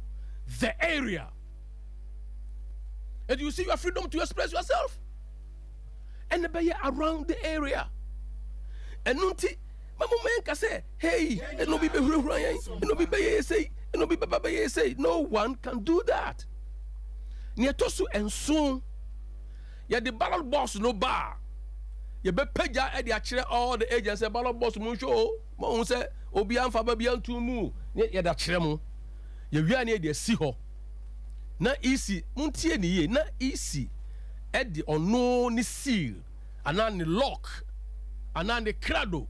the area. And you see your freedom to express yourself. And the around the area. And nunti, mama man say, hey, and no be say, no one can do that. Near Tosu and soon, ya the ballot boss no bar. You be peja at the actual all the agents, a ballot boss muncho, mon say, Obian Fabian to move, yet that tremo. You are near the seaho. Na easy muntie ni ye na easy e de ono ni seal ana ni lock ana ni crado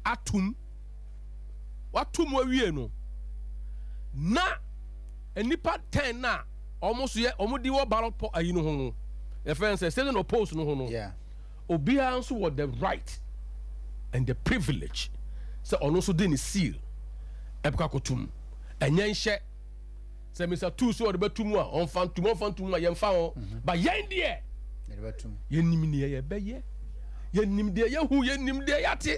atum watum awie no na enipa 10 na almost ye omudi wo ballot po ayi no ho no e friend say no post no ho no yeah obia nso what the right and the privilege say ono so de ni seal e beka kotum enyen hye say Mr. Two so the betumu on fan tumu yen fa on but yen de the betum yen nim ne ye be ye yen nim de ye hu yen nim de yate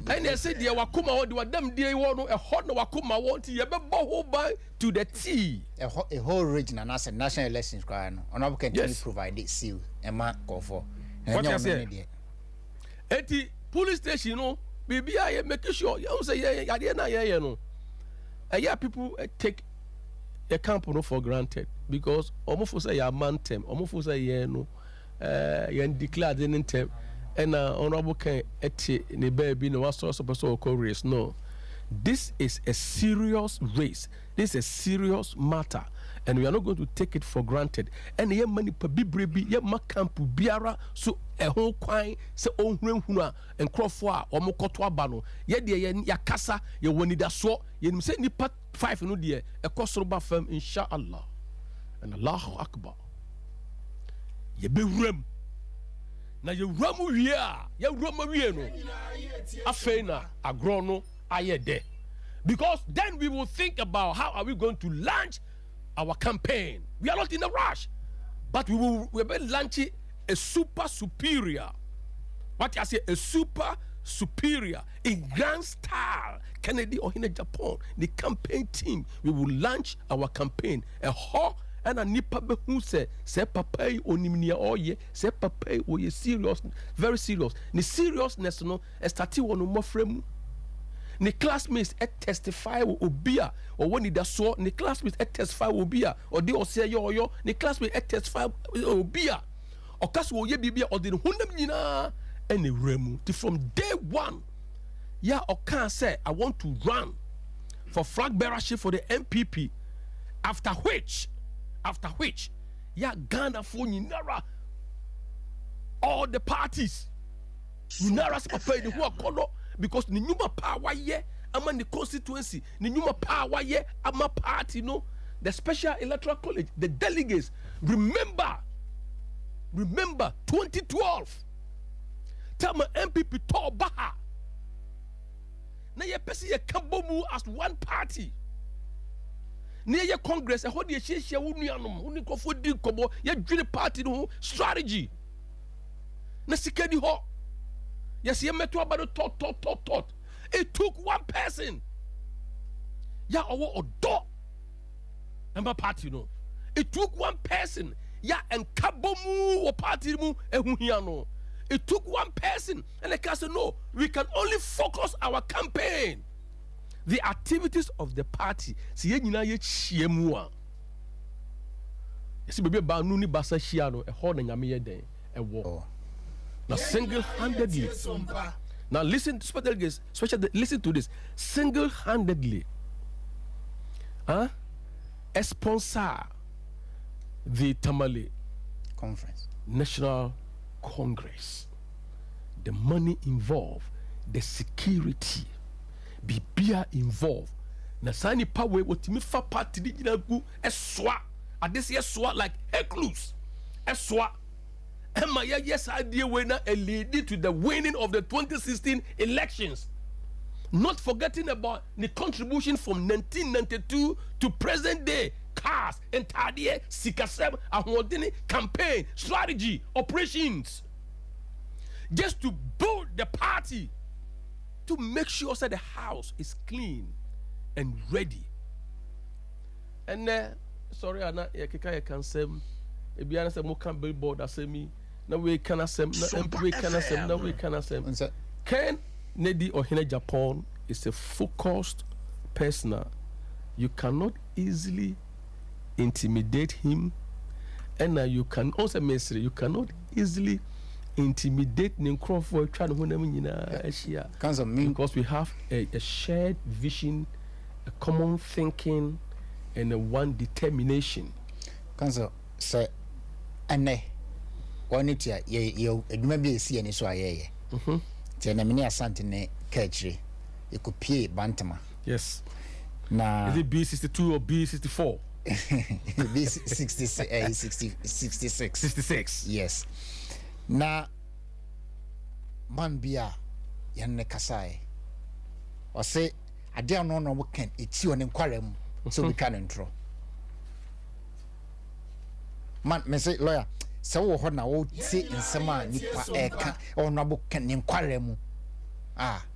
and they say de wakoma wo de wadam de wo no e hot na wakoma wo nti ye be bo ho by to the T a whole region and as a national elections cry no on can provide it seal e ma call for what you say eti police station no bibia ye make sure you say ye ade na ye no yeah people take a camp no for granted because almost say ya mantem almost say ye no yen declare the intem and honorable can eti ne baby no was supposed to call race no this is a serious race this is a serious matter and we are not going to take it for granted and ye mani pa bibrebi ye ma camp biara so e ho kwan se onhurehunu a enkrofo a omokoto aba no ye de ye yakasa ye wonida so ye nim se nipa 5 no de e kosoro ba fam inshallah and Allahu akbar ye bewuram na ye wuram wie a ye wuram wie no afei na agro no ayede because then we will think about how are we going to launch our campaign. We are not in a rush, but we will be launching a super superior. What I say, a super superior in grand style. Kennedy or in Japan, the campaign team. We will launch our campaign. A ho and a nipa be who say papa onimnia oye say papa oye serious, very serious. The seriousness no start one more frame. The classmates testify obia or when it does so the classmates testify obia or they or say yo the classmates testify obia or cast wo ye bibia or the hundam nyina any remu from day one yeah or can say I want to run for flag bearership for the MPP after which yeah Ghana for nyinara all the parties nyinara papa the who are because the nyuma power ye ama the constituency the nyuma power ye ama party no the special electoral college the delegates remember remember 2012 time MPP to baha na ye pese ye kabomu as one party na ye congress e ho de hye wonuanom woni kofo di kobo ye dwene party no strategy na sikadi ho yes ye meto abado tot it took one person ya owo odo number party no it took one person ya enkabomu wo party mu ehuhia no. It took one person, and the guy said, no, we can only focus our campaign. The activities of the party. See, you know, you see, baby, Banuni Basa Shiano, a horn and Yamia a war. Now, single-handedly. Now, listen, especially listen to this. Single-handedly, sponsor the Tamale Conference. National Congress, the money involved, the security, bibia involved. Na sani power what me fa party di gina gu eswa. Adese eswa like Ecluse. Eswa. Emma yes idea winner and lead to the winning of the 2016 elections. Not forgetting about the contribution from 1992 to present day. Cars, entire Sikasem, Ahwadini campaign, strategy, operations, just to build the party, to make sure that the house is clean and ready. And sorry, Anna, I can say, if you understand, more can billboard, I say me, now we can say, now we can say, Kennedy Agyapong is a focused person. You cannot easily intimidate him, and you can also mention you cannot easily intimidate Ninkrof because we have a shared vision, a common thinking, and a one determination. Council say, and one it you maybe see any so aye. Mini asante catchy. You could pay bantama. Yes. Now is it B62 or B64? B66. Yes. Na man bia yanne kasai. O say ade ano no mo kan eti on nkware mu so we can intro. Man me say lawyer se wo ho na wo ti nsema nipa eka ono bo kan nkware mu.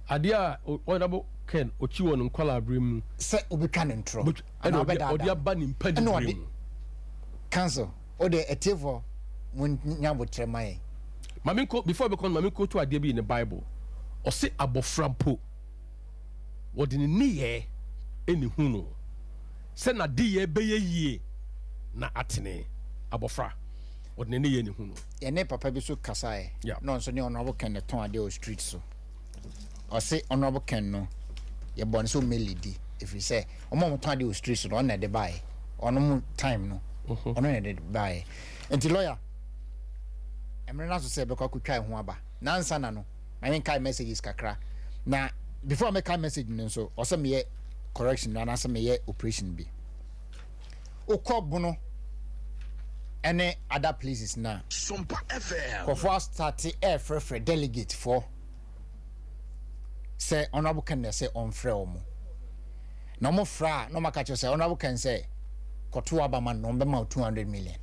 Ade a ono Ken ochiwo no nkwala abrim se obika ne ntro ana odi aba ni mpadi brim cancel ode etevo mun nyabotre mai maminko before we come maminko to ade bi in the Bible o se aboframpo wodi ni niye eni hu no se na de ye beye yie na atene abofra wodi ni niye eni hu no ene papa bi so kasae no so ne ono abo ken ne ton ade o street so o se ono abo ken no ye born so melody if you say omo ton ade o street so on na de buy ono time no ono na de buy enti lawyer emre na so say be kwa kutwa ho aba na nsa na no I mean kai messages kakra na before I make a message so or some ye correction and answer me ye operation be okobuno any other places now SOMPA FM for start air for delegate for say honorable can say on frelmo no more fra no maka say honorable can say koto abaman no be 200 million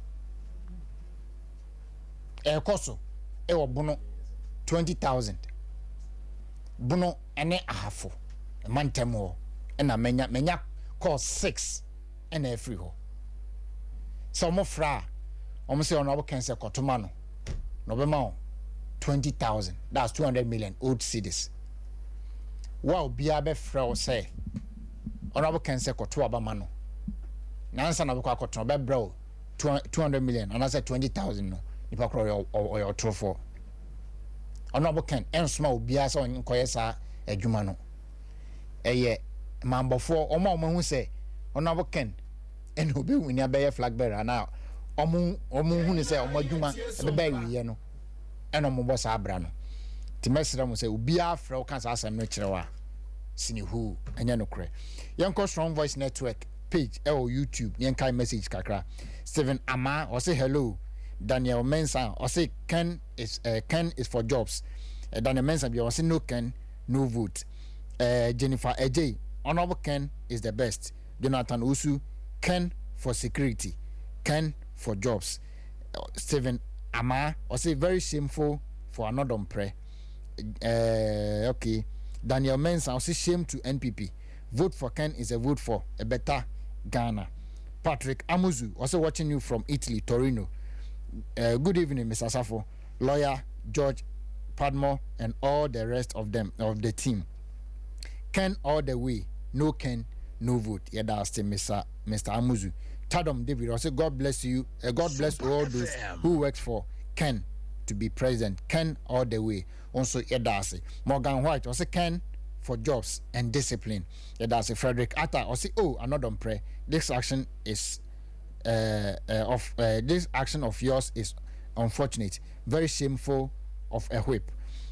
e koso e obuno 20,000 buno ene ahafo mantemo ena menya cost 6 ena free ho so mo fra o mo say honorable can say kotoma no be ma 20,000 that's 200 million old cedis wow bia be fra o say honorable can say koto abama no nansa na be kwa koto be bro 200 million and I say 20,000 no ipa kro o trofo honorable can ensma obia so nkoyesa adwuma no eye mambofo omo hu say honorable can en obi wini abaye flag bearer na omo hu ni say omo adwuma be ba wiye no en omo boss abra no timesira mo say obia afra o kan sa asem no kirewa sini hu anya no kre yenko strong voice network page e o YouTube yenkai message kakra Steven Ama or say hello Daniel Mensah or say Ken is for jobs. Daniel Mensah be say no Ken, no vote. Jennifer Ejay, honorable Ken is the best. Jonathan Usu, Ken for security, Ken for jobs. Stephen Ama or say very shameful for another prayer. Okay. Daniel Mensah or say shame to NPP. Vote for Ken is a vote for a better Ghana. Patrick Amuzu also watching you from Italy, Torino. Good evening, Mr. Safo, lawyer George Padmore, and all the rest of them of the team. Ken all the way, no Ken, no vote. Yeah, that's the Mr. Amuzu. Tadom David also God bless you. God bless all those who worked for Ken to be president. Ken all the way. Also, yeah, that's it. Morgan White also Ken for jobs and discipline. Yeah, that's it. Frederick Atta also another prayer. This action is this action of yours is unfortunate, very shameful of a whip.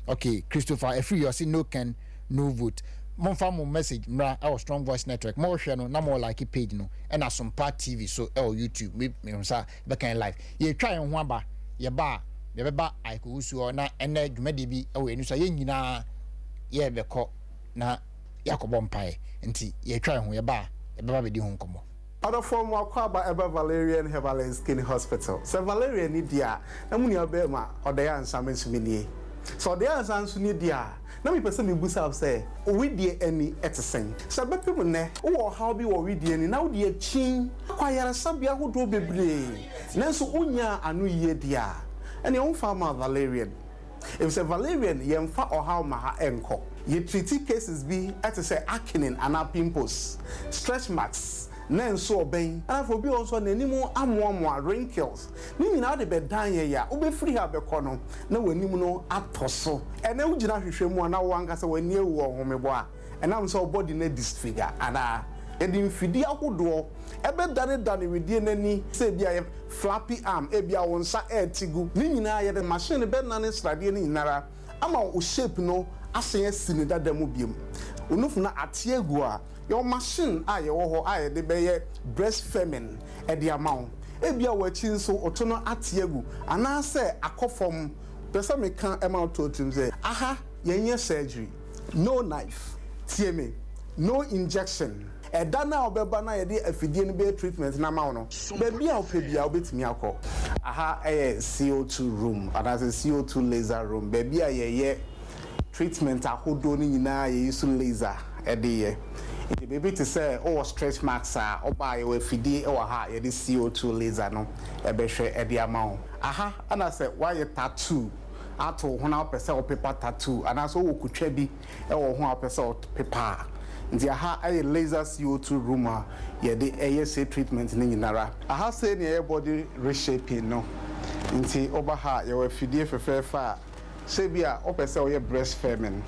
Okay, Christopher, if you see no Ken, no vote. Mon family message mra our strong voice network more share no na more like page no and SOMPA TV so YouTube me say be kan live ye try ho aba ye ba I ko usu na ene dwumade bi enu so ye nyina ye be ko na yakobo mpae nti ye try ho ye ba be di ho nkomo. Other form Wakwaba Eba Valerian Herbal and Skin Hospital. So Valerian Nidia, Namunia Bema, or the answer means mini. So the answer Nidia. Now, me person me busa say, we dear any etesing. So, but people ne, oh, how be we dear now dear chin, quire sabia who do be brave. Nanso unya anu ye dia. And your own farmer Valerian. If it's a Valerian, yemfa or how maha enko. Ye treaty cases be at say acne and pimples, stretch marks. Nen so obey and for be also n'animu amoamoa wrinkles ni nyina de be dan ye ya obe free ha be kono na wanimu no atoso ene ugina hwehwemu na wo anka se wani ewu ohomebo a ena am so body na disfigure ana edi mfidi akodo ebe dane wedie nani se bia flappy arm e bia wo nsa etigu ni nyina ye de machine be na ne srade ni nyinara ama o shape no asen asini dadamu biem onufu na atiegu a your machine a ye wo ho a ye de be ye breast feminine e de amount e bia wachi nso otono atiegu ana se akofom pesa me kan amount to tim say aha yenye surgery no knife tie no injection e dana obeba na ye de afidie no be treatment na ma no be bia opebia obetimi akọ aha CO2 room ana se CO2 laser room be bia ye treatment ahodo ni nyina ye use laser e de ye the baby to say stretch marks are oba ye fidie e wa ha ye the CO2 laser no e be hwe e de amount aha ana say why ye tattoo ato ho na pese o paper tattoo ana so wo kutwa bi e wo ho pese o paper nti aha aye laser CO2 room a ye de say treatment ni nyinara aha say ne body reshaping no nti oba ha ye wa fidie fefefa say bia o pese o ye breast feminine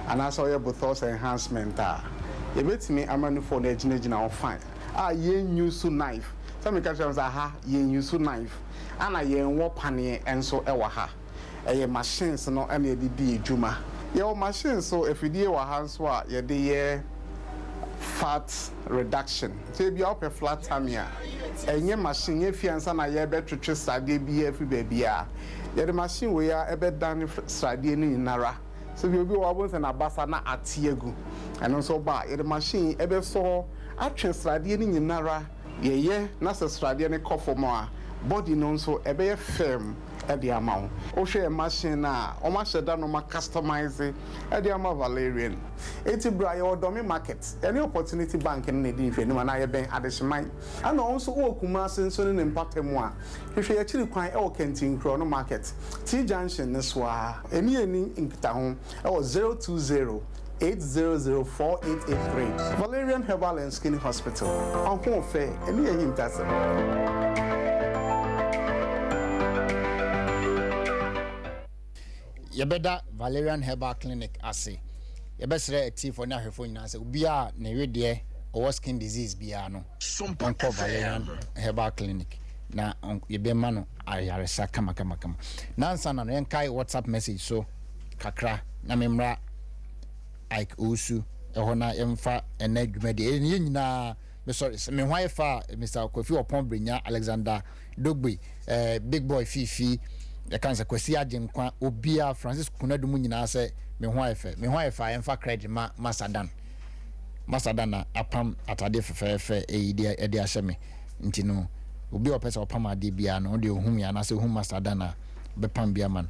ana so ye both enhancement you bet me amanu for the gina fine. Yen use knife. Some catch them aha, yen use knife. Ana yen wo pane and so ewaha. A machines no any di juma. Your machine so if you dear hands wa ye de fat reduction. So be up a flat tamia. And your machine if you answer na ye better to study be every baby. The machine we are a bit done study in nara. So we will be able to abasa na atiegu. And also by the machine ebe so action study ni nyinara ye na se study ni kofo mo body no so ebe firm e the amount o share machine na o ma sheda no ma customize e the amount Valerian eti bra ye odomi market any opportunity bank na dey fe ni ma na ye ben adesman and also o kuma senso ni mpatemu a hwehwe ye chiri kwan e o kentin kro no market T junction ne so a eni nkita ho e o 020 8004883 Valerian Herbal and Skin Hospital. Uncle Fair, and near him that's Yebeda Valerian Herbal Clinic ase. Yebesre a tea for na hefo nyina se ubia na redie or skin disease bia no. Uncle Valerian Herbal Clinic. Na yebema no ayaresa kama. Nansa na no yenkai WhatsApp message so kakra na memra Ike Usu, Ehona Emfa, and Nedmedi, and Yina, me sorry me why fa Mr. Kofi Opon Brenya Alexander Dogbe big boy Fifi the cancer Kwesi Ajenkwa Obia Francis Kunadu mu nyina say me why fa emfa credit Masadan apam atade fefe e ahye me nti no obi opese opam ade bia no de ohum ya na say ohum Masadan bepam bia man.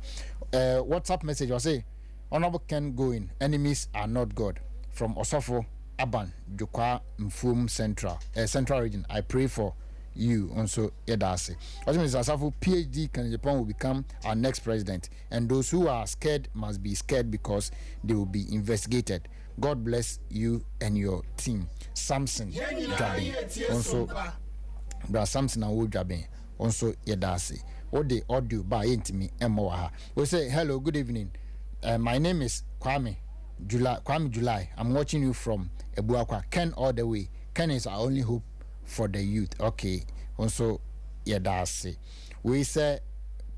WhatsApp message was say Honorable Ken going enemies are not God from Osofo Aban Jokwa Mfum Central region. I pray for you also Yedase. Also Mr. Asafo PhD Kennedy Agyapong will become our next president, and those who are scared must be scared because they will be investigated. God bless you and your team. Samson Drabe also Bra Samson and Drabe also Yedase. What the audio by intimi Emoha. We say hello, good evening. My name is Kwame July. I'm watching you from Ebuakwa. Ken all the way. Ken is our only hope for the youth. Okay. Also, yeah, that's it. We say,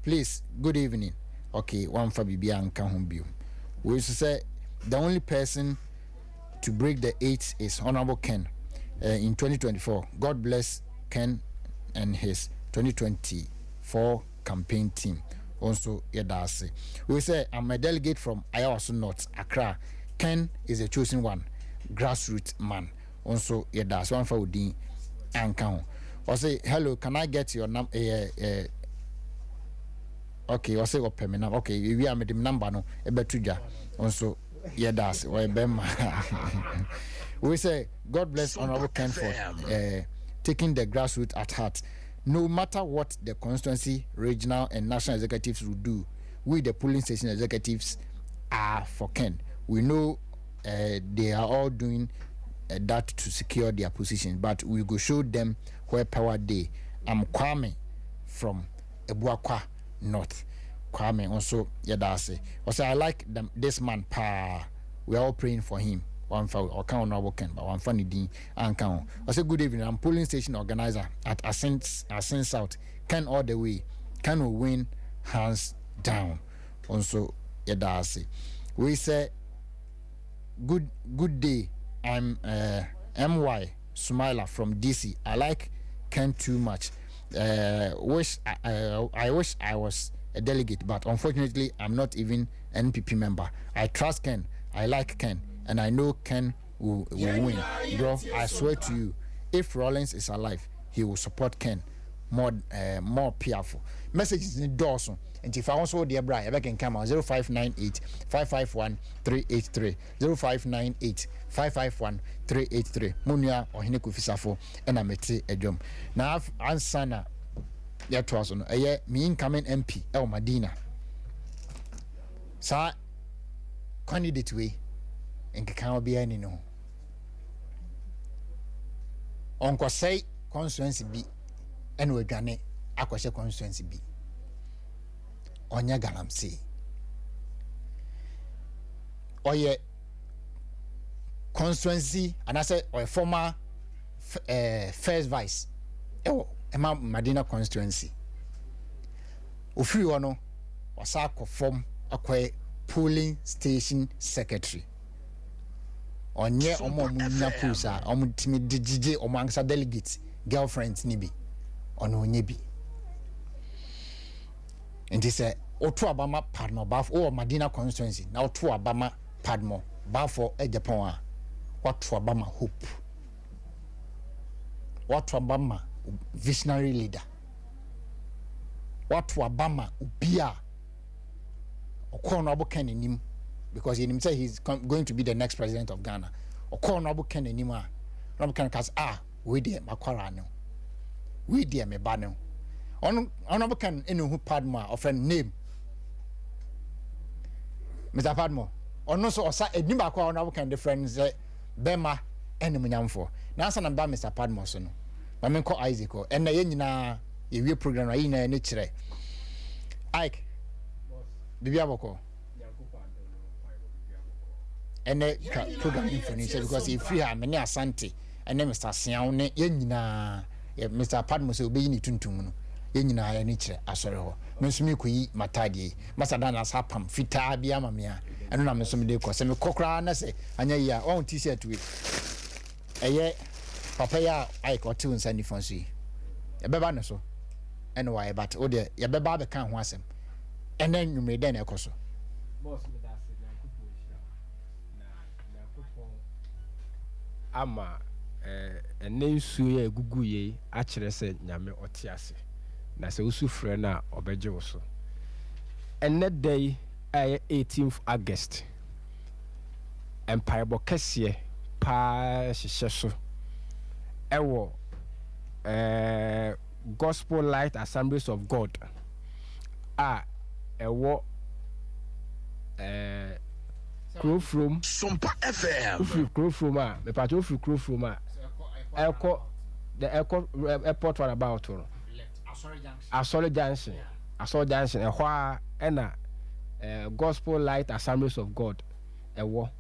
please, good evening. Okay, one for Bibi and Kahumbium. We say the only person to break the 8 is Honorable Ken in 2024. God bless Ken and his 2024 campaign team. Also, Yedase. We say I'm a delegate from Ayawaso North, Accra. Ken is a chosen one, grassroots man. Also, Yedase. One for Udin and Count. Or say, hello, can I get your number? Okay, or say, open me now. Okay, we are the number no. Ebetuja. Also, Yedase. Or Ebema. We say, God bless Honorable Ken for taking the grassroots at heart. No matter what the constituency, regional, and national executives will do, we, the polling station executives, are for Ken. We know they are all doing that to secure their position, but we go show them where power they. I'm Kwame from Ebuakwa North. Kwame also, Yedase. Also, I like this man, Pa. We are all praying for him. One for or count Honorable Ken, but one funny D and count. I say good evening. I'm polling station organizer at Ascent South. Ken all the way. Ken will win hands down. Also, Yedase. We say good day. I'm MY Smiler from DC. I like Ken too much. I wish I was a delegate, but unfortunately I'm not even an NPP member. I trust Ken. I like Ken. And I know Ken will win. Bro, I swear to you, if Rollins is alive, he will support Ken more powerful. Messages in Dawson. And if I also dear Brian, I can come on 0598 551 383 0598 551 383. Munya or Hineku Fisafo and I met a jump. Now I've answered ya twas on a me incoming MP El Madina. Sir, candidate way. Nke kan obi ani no onko say constituency bi ene wadwane akwahye constituency bi onya galamsey oye constituency anase or former first vice ema Madina constituency ofiri wono osa akofom akwa polling station secretary onye omo munya pusa omo timi digije omo ansa delegate girlfriends ni bi ono onye bi enti se oto abama padmo baf o Madina constituency na oto abama padmo bafo Agyapong a wato abama hope wato abama visionary leader wato abama ubia okono abokan enim because he himself he's going to be the next president of Ghana. Okono abokan enim a Rob Kas we dey makwara no. We dey me ba no. Ono abokan enu hu Padmo a friend name. Mr. Padmo. Ono so osa enim akwa ono abokan the friends Bema enim nyamfo. Na asa na ba Mr. Padmo so no. Ma me ko Isaac o. En na ye nyina ye wie program na ye na ne kire. Ike. Bibi aboko. And the program information because if free her many asante and then Mr. Sian ne nyina Mr. Padmo se obeyi ni tuntum no nyina ya ni kire asore ho menso me koyi matade masada na sapam fita bia mamia eno na menso me de ko se me kokra na se anya ya on t-shirt we eye papa ya ai ko te unsa ni fon so yi e beba no so ene wa e bat o de ye beba be kan ho asem ene nwumre den e koso boss me da se na kupo hira na kupo ama ene nsuo ya egugu ye a kire se nyame ote ase na se usu frɛ na obeje wo so ene day 18th August empire kɛseɛ pa hyehyɛ so ɛwɔ Gospel Light Assemblies of God ɛwɔ Krofrom SOMPA FM Krofrom me part of Krofrom ɛkɔ the airport roundabout no Asori Junction ɛhɔ ɛna Gospel Light Assemblies of God ɛwɔ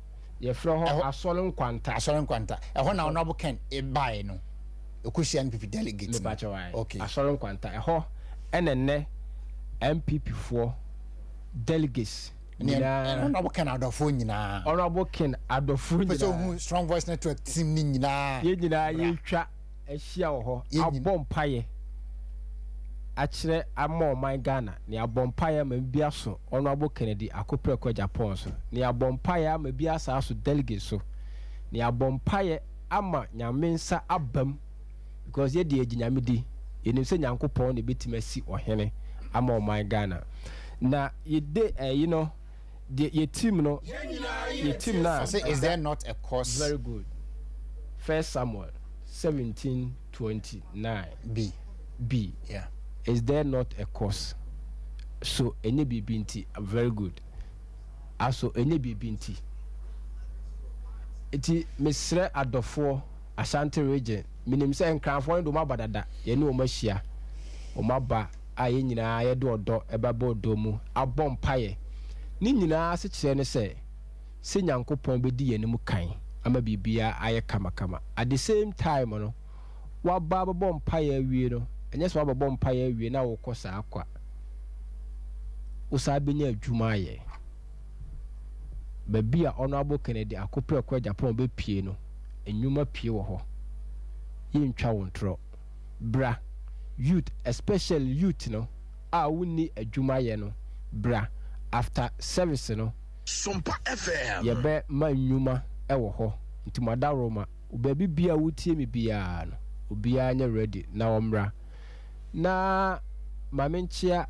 ye frɛ hɔ Asori Nkwanta ɛhɔ na honorable Ken e buy no okusia NPP delegate okay Asori Nkwanta ɛhɔ ɛna ne MPP for delegates honorable Ken adofo nyina strong voice network team ni nyina ye nyina ye twa ahia wɔ hɔ abɔ mpaye akyerɛ ama ɔman Ghana ne abɔ mpaye ma bia so honorable Kennedy Agyapongo Japan so ne abɔ mpaye ama bia sa so delegate so ne abɔ mpaye ama nyame nsa abam because ye de nyame di yenim sɛ Nyankopɔn ne betima si ɔhene ama ɔman Ghana na ye de your team now. Say, is there not a course? Very good. 1 Samuel 17:29. B. Yeah. Is there not a course? So any binti very good. Also any binti. Iti Mr. Adofo Ashanti region. Minim say enkranfo ndo mabadada. Ye ni omahia. Omaba aye nyina ye do odo ebabo domu abom paye. Ni nyina se kyerɛ ne sɛ Nyankopɔn bedi yɛn mu kan ama bibia ayɛ kama at the same time no waba babɔ mpaeɛ awie no ɛnyɛ sɛ wabɔ mpaeɛ awie na wokɔ saa akwa usa benya adwuma ayɛ baabi a honorable Kennedy Agyapongo be pie no enwuma pie wɔ hɔ yɛntwa wo ntorɔ bra youth especially youth no a wonni adwuma ayɛ no bra after service no SOMPA FM yebe manyuma ewo ho nti madaroma obabi bia wutie me bia no obia nya ready na omra na mamenchia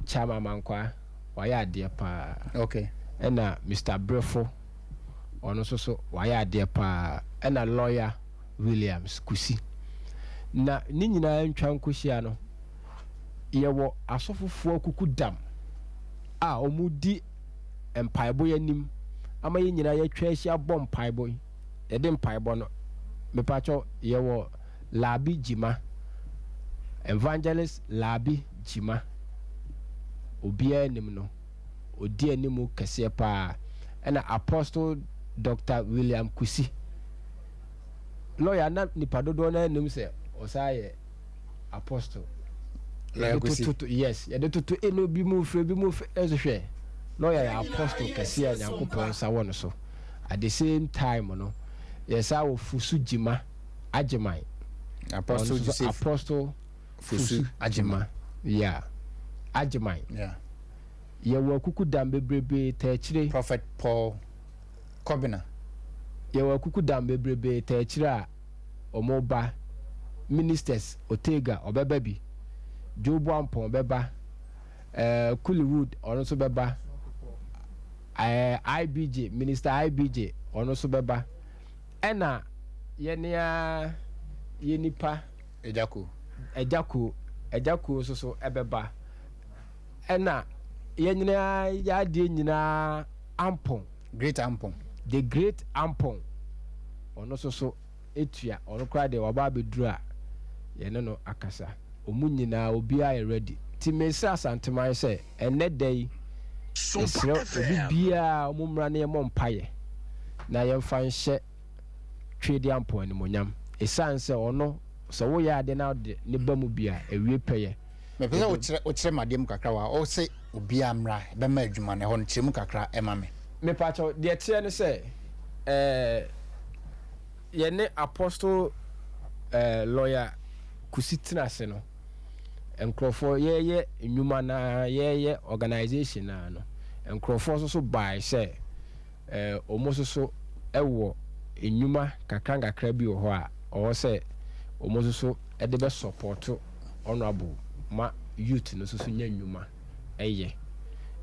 chama mankwa waya ade pa okay ena Mr. Brefo ono so waya ade pa ena lawyer Williams Kusi na ni nyina ntwa nkohia no yewo asofofo kuku dam omudi empaibo yanim ama ye nyina ye twa ahia bom mpaibo ye de mpaibo no mepacho ye wo Labi Jima Evangelist Labi Jima obia anim no odi animu kese pa na Apostle Dr. William Kusi lawyer na nipadodo na anim se osaye Apostle yes, ya de tutu eno bi mu fre ezhwe lawyer ya Apostle kase a Nyankopɔn sa wɔ no so at the same time no yes I will Fusu Jima Agyemai Apostle Fusu Agyemai yeah Agyemai yeah ye wo kuku dam bebrebe ta kyire Prophet Paul Kobina ye wo kuku dam bebrebe ta kyire a omoba ministers Otega obeba bi Jobu Ampon beba Kullywood ono so beba IBJ Minister IBJ ono so beba ena yenipa Ejako so ebeba ena yenya ya de nyina Ampon Great Ampon the Great Ampon ono so etua ono kra de waba beduru a yene no akasa omu nyina obi are ready ti mesa asanteman say ene day SOMPA FM bia omumra na yemo mpaye na yemfa nhye twede Ampon animonyam esanse ono so wo ya de na de ne bamu bia ewie peye me pesa wo kire madem kakra wa o se obi amra be ma adwuma na ho no kire mu kakra e ma me pacho de tie ne say ye ne Apostle lawyer kusitina se no nkrofo ye enwuma na ye organization na no nkrofo so buy say omo so ewo enwuma kakra bi ho a o say omo so e de be support honorable ma youth no so nya enwuma eye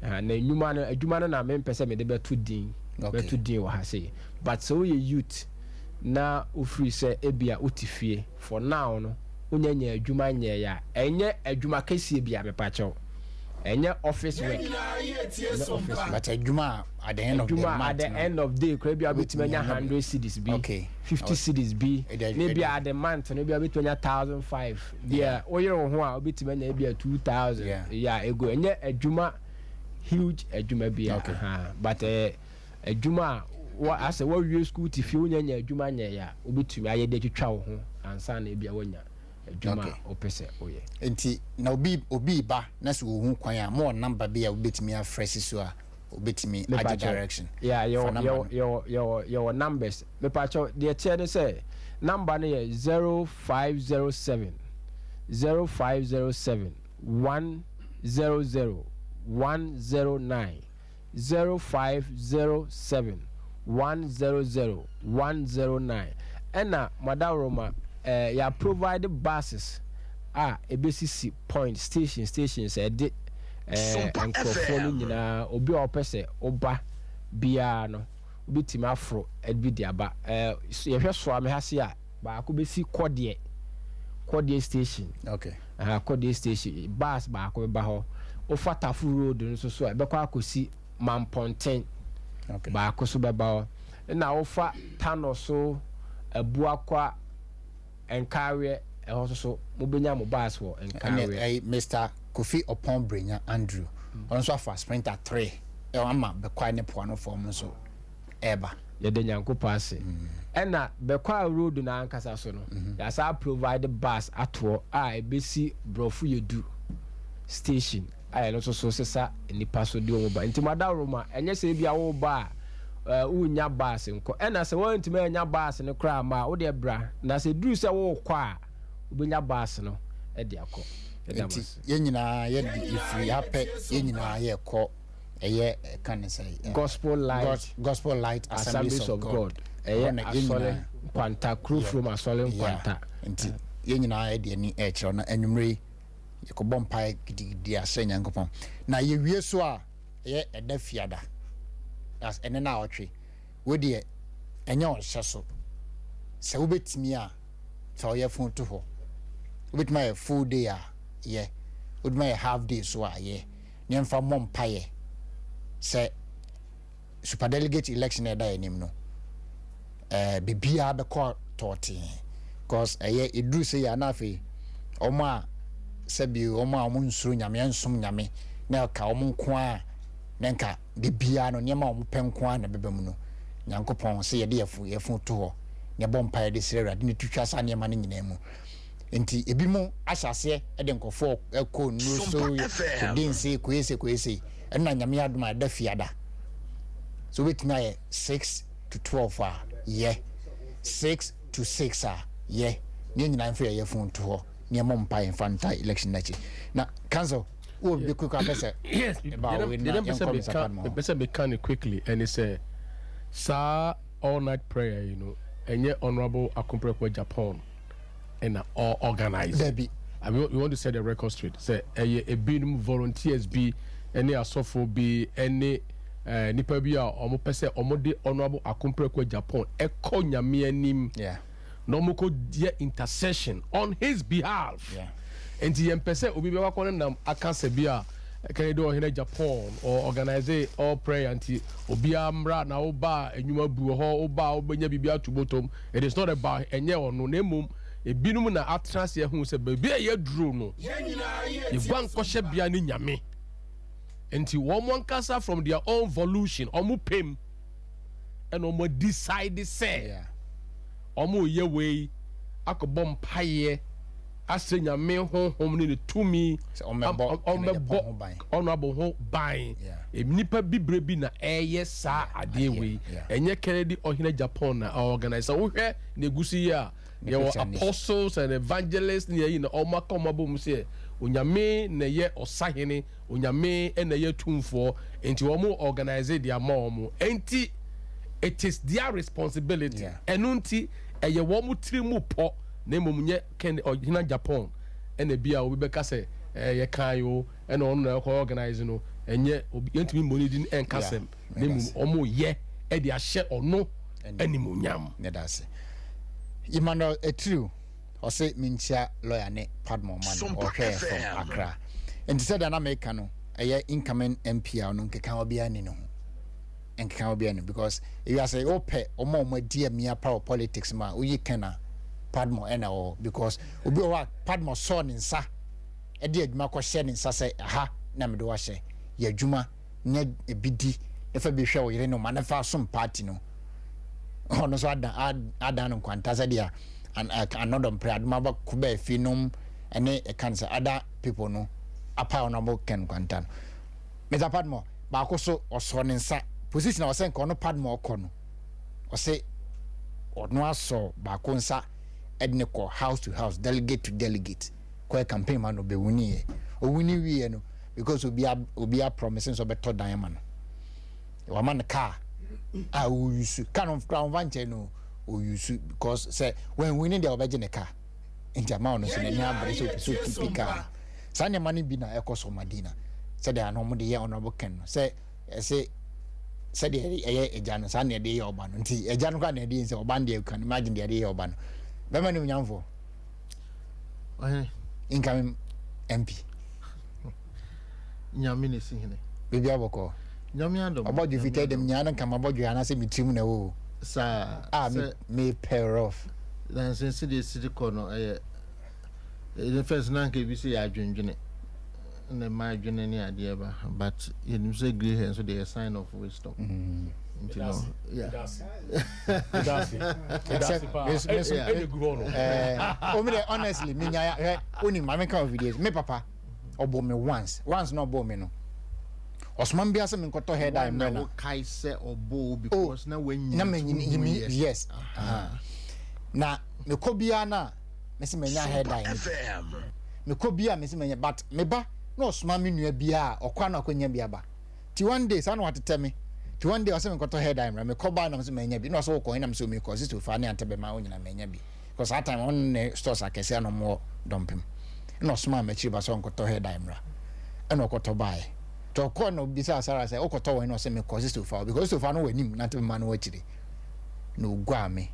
na enwuma no adwuma no na me pese me de be to din wo ha say but so ye youth na ofiri say ebia otifie for now no unyanya adwuma nya ya enye adwuma kese bia mepacho enye office work but adwuma at the end of the month at the end of day kra bia betimanya 100 cedis bi 50 cedis bi maybe at the month no bia betimanya 1005 bia oyere ho a betimanya bia 2000 yeah ego enye adwuma huge adwuma bia but adwuma as a we school tifi unyanya adwuma nya ya obetumi ayede twitwa wo ho ansa na bia wonya adwuma opese oye enti na obi ba na so hu kwan a mo number bia obetumi afresh so a obetumi add direction your numbers me pacho the chair say number no 0507 100 109 0507 100 109 ena madaroma ya provide buses ebesisi point stations de enkrofo nyina obi opese oba bia no obitima afro edbi aba ye hwe so ame hase a ba ko besi kodie station kodie station bus ba ko ba ho ofatafu road no so e be kwa akosi Mamponten ba ko so beba ho na ofa tano so abua kwa enkawe so mobenya mo bus wo enkawe Mr. Kofi upon Brenya Andrew also for sprinter 3 ama be kwa ne poano form so eba ye de nyanko pass na be kwa road na ankasa so no ya sa provide bus ato ebesi brofu yedu station no so sesa nipa so di omo ba ntimada roma enye se bia wo ba unya bus nko na se won ntime nya bus ne kra ma wo de bra na se duru se wo kwa ubenya bus no e de akọ ye nyina ye di ifri hape ye nyina ye ko eye kan say gospel light assemblies of god eye asole kwanta crew from asole kwanta nti ye nyina ye de ni e kiro na anwumre ko bompa gidi asenya nkopon na ye wie so a ye eda fiada as ene na otwe wo de enya o hyeso se wo betimi a fa o ye fun to ho wo betimi a full day a ye wo betimi a half day so a ye ne mfa mompa ye se super delegate election e da enim no bibia be call 30 cause ye edru se ya na afi oma sebi oma nsuru nyame ensom nyame na ka nko a nenka bibia no nyema penko a na bebam no nyankopon se ye de yefu to ho ne bompa de sirera de twitwa sa nyema ne nyina mu enti ebi mu ahyase e de nkofo ekọ nu so dinse kwese na nyame aduma da fiada so wetina ye 6 to 12 a ye 6 to 6 a ye ne nyina mfa ye yefu to ho ne mompa infanta election nachi na council wo be quick apese yes about we na pese be can quickly and it's a all night prayer and yet honorable Akumprekwe Japan and all organized I mean, we want to set the record straight say a bin volunteers be any asofo be any nipa bi a omo pese omo de honorable Akumprekwe Japan e ko nyame anim no mo ko dia intercession on his behalf and the mpese obi be wakọ nam akanse bi a Kennedy Ohene Japan or organize all prayer anti obi amra na oba enwuma bu ho oba obenya bibia to bottom. It is not about enye ono na emum ebinum na atrans ye hu se ba bia ye duro no ye gwan kohye bia ni nyame enti wo mo nkasa from their own volition omo pem and omo decide say omo ye we akobom paye asenya me honhom ni to me honorable ho ban nipa bibre bi na eye sa ade we enye Kennedy Ohene Japan na organize wo hwe na egusi ya there were apostles and evangelists near you know omakomabum say onyame na ye osahene onyame na ye tumfo enti omo organize their mom enti it is their responsibility enunti eye wo mu trimu po na momunye ken original Japan ena bia obi beka say ye kan yo ena ono na organize no enye yentimi money din enkasem na mum omo ye e dia share ono animunyam ne dase Emmanuel Etriu or say mincha lawyer ne Padmo man or hair from Accra and said an American a incoming MP no nkeka obi ani no nkeka obi ani because you are say ope o mo dear me power politics ma uyi kana Padmo ena o because obi o Padmo so ni nsa e de adwuma ko hye ni nsa say aha na me do wa hye ye adwuma nya ebidi e fa bi hwe o yire no ma na fa som party no ono so ada no kwanta sa dia another prayer aduma ba kuba finum ene e cancer other people no apa ono mo ken kwanta no Mr. Padmo ba ko so oso ne nsa position o se nko no Padmo ko no o se ono aso ba ko nsa edne ko house to house delegate to delegate ko campaign man no be wuni e o wuni wi no because obi a promising so beto dan man no wa man car we use kind of crown vanche no we use because say when we need the obejene car in jama no so na nya so keep car sanya mani bi na ekoso madina say they are no mo de ye honorable ken no say de eye eja no sanya de ye oba no nti eja no ka na de say oba de can imagine de ye oba no be mani nyamfo incoming MP nyamine sihine bibi aboko nyamiado about you fit them nyana kama about you ana say mitim na wo sa me pair off then since the city corner the first nan ke bi say adwendwene na my adwene ni ade ba but you say grey hair so they sign of wisdom you know yeah honestly me nya oni mama kan videos me papa obo me once no obo me no Osman Biasa me nkoto head I mena kai se obo because na when yes na me kobia na me se menya head I me kobia me se menya but me ba na Osman me nua bia okwa na akonya bia ba ti one day sa na watete me ti one day o se me nkoto head I me koba na me se menya bi na so ko na me se me ko to fa na antebe ma onyina menya bi because that time on stores akese no mo dompem na Osman me chi ba so nkoto head I mra e na okoto bae to ko no bisa Sarah say okoto we no say me cause to fa because to fa no wanim na te man no wachire no gwa me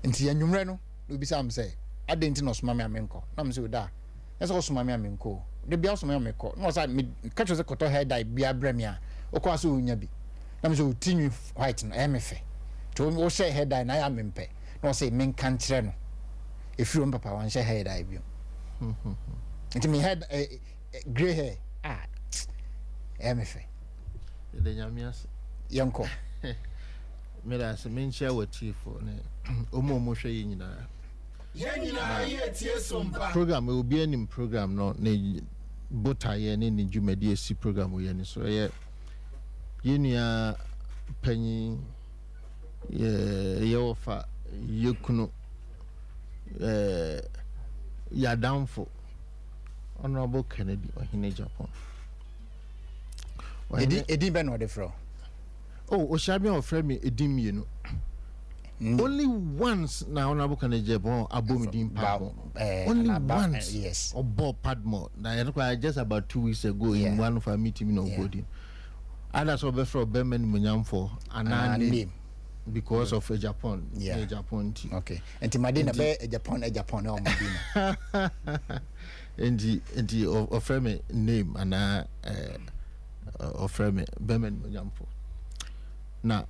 nti anwumre no no bisa am say adenti no soma me amenko na me say da eso soma me amenko de bia soma me ko no say me ka cho say koto head dai bia brem a okwa so onya bi na me say tinwi white no e me fe to o say head dai na ya me mpe no say me kan kire no efiro papa wan say head dai bi nti me head gray hair emefe the nyamias yanko me da se men share with you for ne omo hwe yi nyina ye tie sompa program will be any program no ne bota ye ne ne dwumadi esi program ye ne so ye nua panyi ye ofa yekunu ya downfall honorable Kennedy ohine Japan Edi ben no de fro. Oh, Oshabi of frame edim you know. Only once now honorable Kennedy Japan abomidim Padmo. Only once. Yes. Or Bob Padmo. Now just about 2 weeks ago in one of our meeting in Obodi. Others over for Bemen Munyam for an name because of a Japan. Yeah. Japan. Okay. And Timadina be a Japan or Medina. And the of frame name and offer me Bemen Yamfo. Now,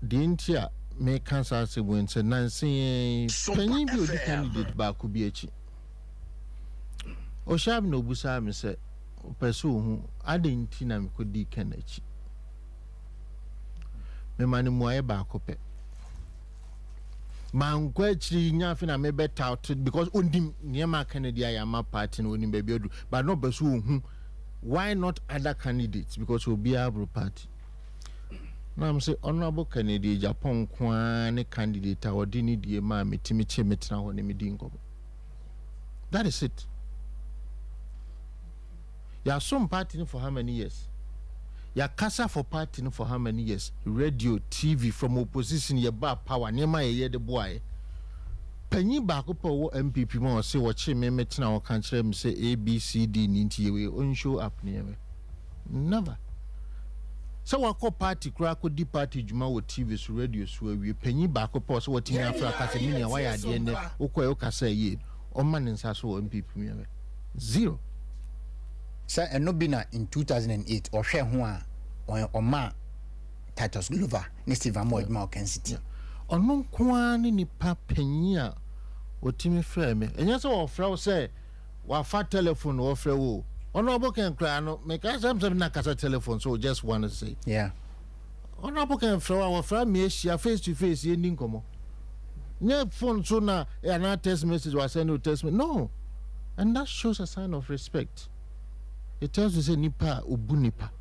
the Intia may cancel say when say Nancy Penny be the candidate back could be a chi. Oshab no busa me say pursue who I didn't tinam could be Kennedy. Me mani moye back up. Man kwetri nyafina me better out because ondim niema Kennedy I am a party no ni baby but no pursue who. Why not other candidates? Because we'll be able party. Now I'm say Honorable Kennedy Japan kwane candidate or dini die ma metimi che metna ho ne medingo. That is it. Ya some party for how many years? Ya kasa for party for how many years? Radio, TV from opposition ye ba power nema ye de boy. Penny back up or MPP mo say what she me metna o kan kire me say ABCD ninti we on show up near me. Never. So we call party kura ko di party juma wo TV so radio so we penny back up so what in Africa say me why ade ne ukọ e kasa ye o man nsa so MPP me. Zero. Sir Enobina in 2008 or share ho a ma Titus Glover ni Steve Amoy ma Oken City. Ono kwa ni nipa penyi a otimi frɛ me. Enya so wo frɛ wo sɛ wa fa telephone wo frɛ wo. Ono boken kra no make us something na kasa telephone so just want to say. Yeah. Ono boken frɛ wo frɛ me ahia face to face ye ni nkomo. Nye phone so na na text message wa send no text me. No. And that shows a sign of respect. It tells you say nipa obu nipa.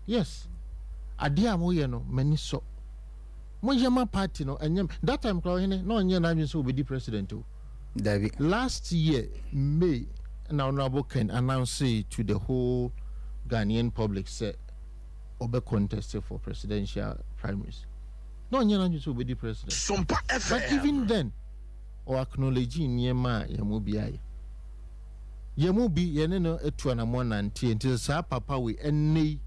Yes. Ade a moye no mani so. Mo yema party no enyem that time kwa hene no onye na so obedi president o. David. Last year May na Honorable Ken announced to the whole Ghanaian public say obe contested for presidential primaries. No onye na so obedi president. SOMPA FM. But even then o acknowledge nyema ya mo biaye. Yemu bi yene no etu na mo nante nti sa papa we enne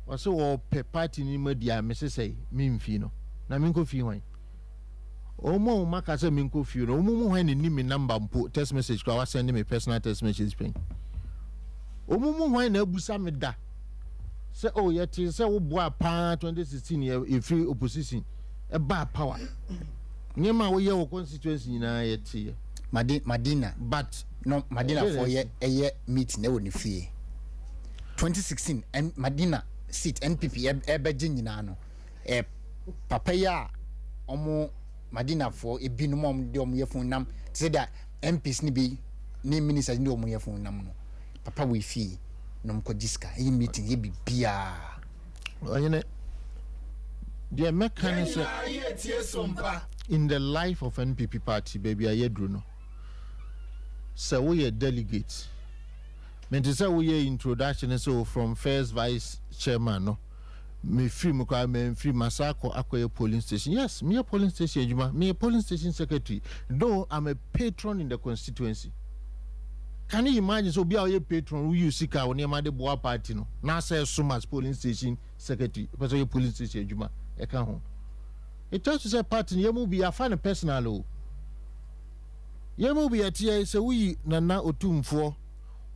wase wo pe party ni media me sesei mimfi no na minko fi hwan omo maka se minko fi no omo hwan ni mi number mpo text message kwa send me personal text message pen omo hwan na abusa me da se oh yeti se wo boa pa 2016 e free opposition e ba power nyema wo ye wo constituency na yeti Madina but no Madina for ye meeting e woni fie 2016 and Madina seat NPP ebeje nyina no papa ya omo Madina for ebinom om de omo yefun nam say that MPs ni bi ni ministers ni omo yefun nam no papa we fie no mko diska e meeting ye bibia oyene the mechanism in the life of NPP party baby ayedru no so we are delegates. Men to say we introduction so from first vice chairman no me free me kwa me free masako akoye polling station. Yes, me a polling station juma, me a polling station secretary. Though I'm a patron in the constituency. Can you imagine so be a patron who you seek out near my boa party no? Now say so much polling station secretary, because you polling station juma e kan ho. It just to say party you mu be a fan personal o. You mu be a tia say we nana otumfo.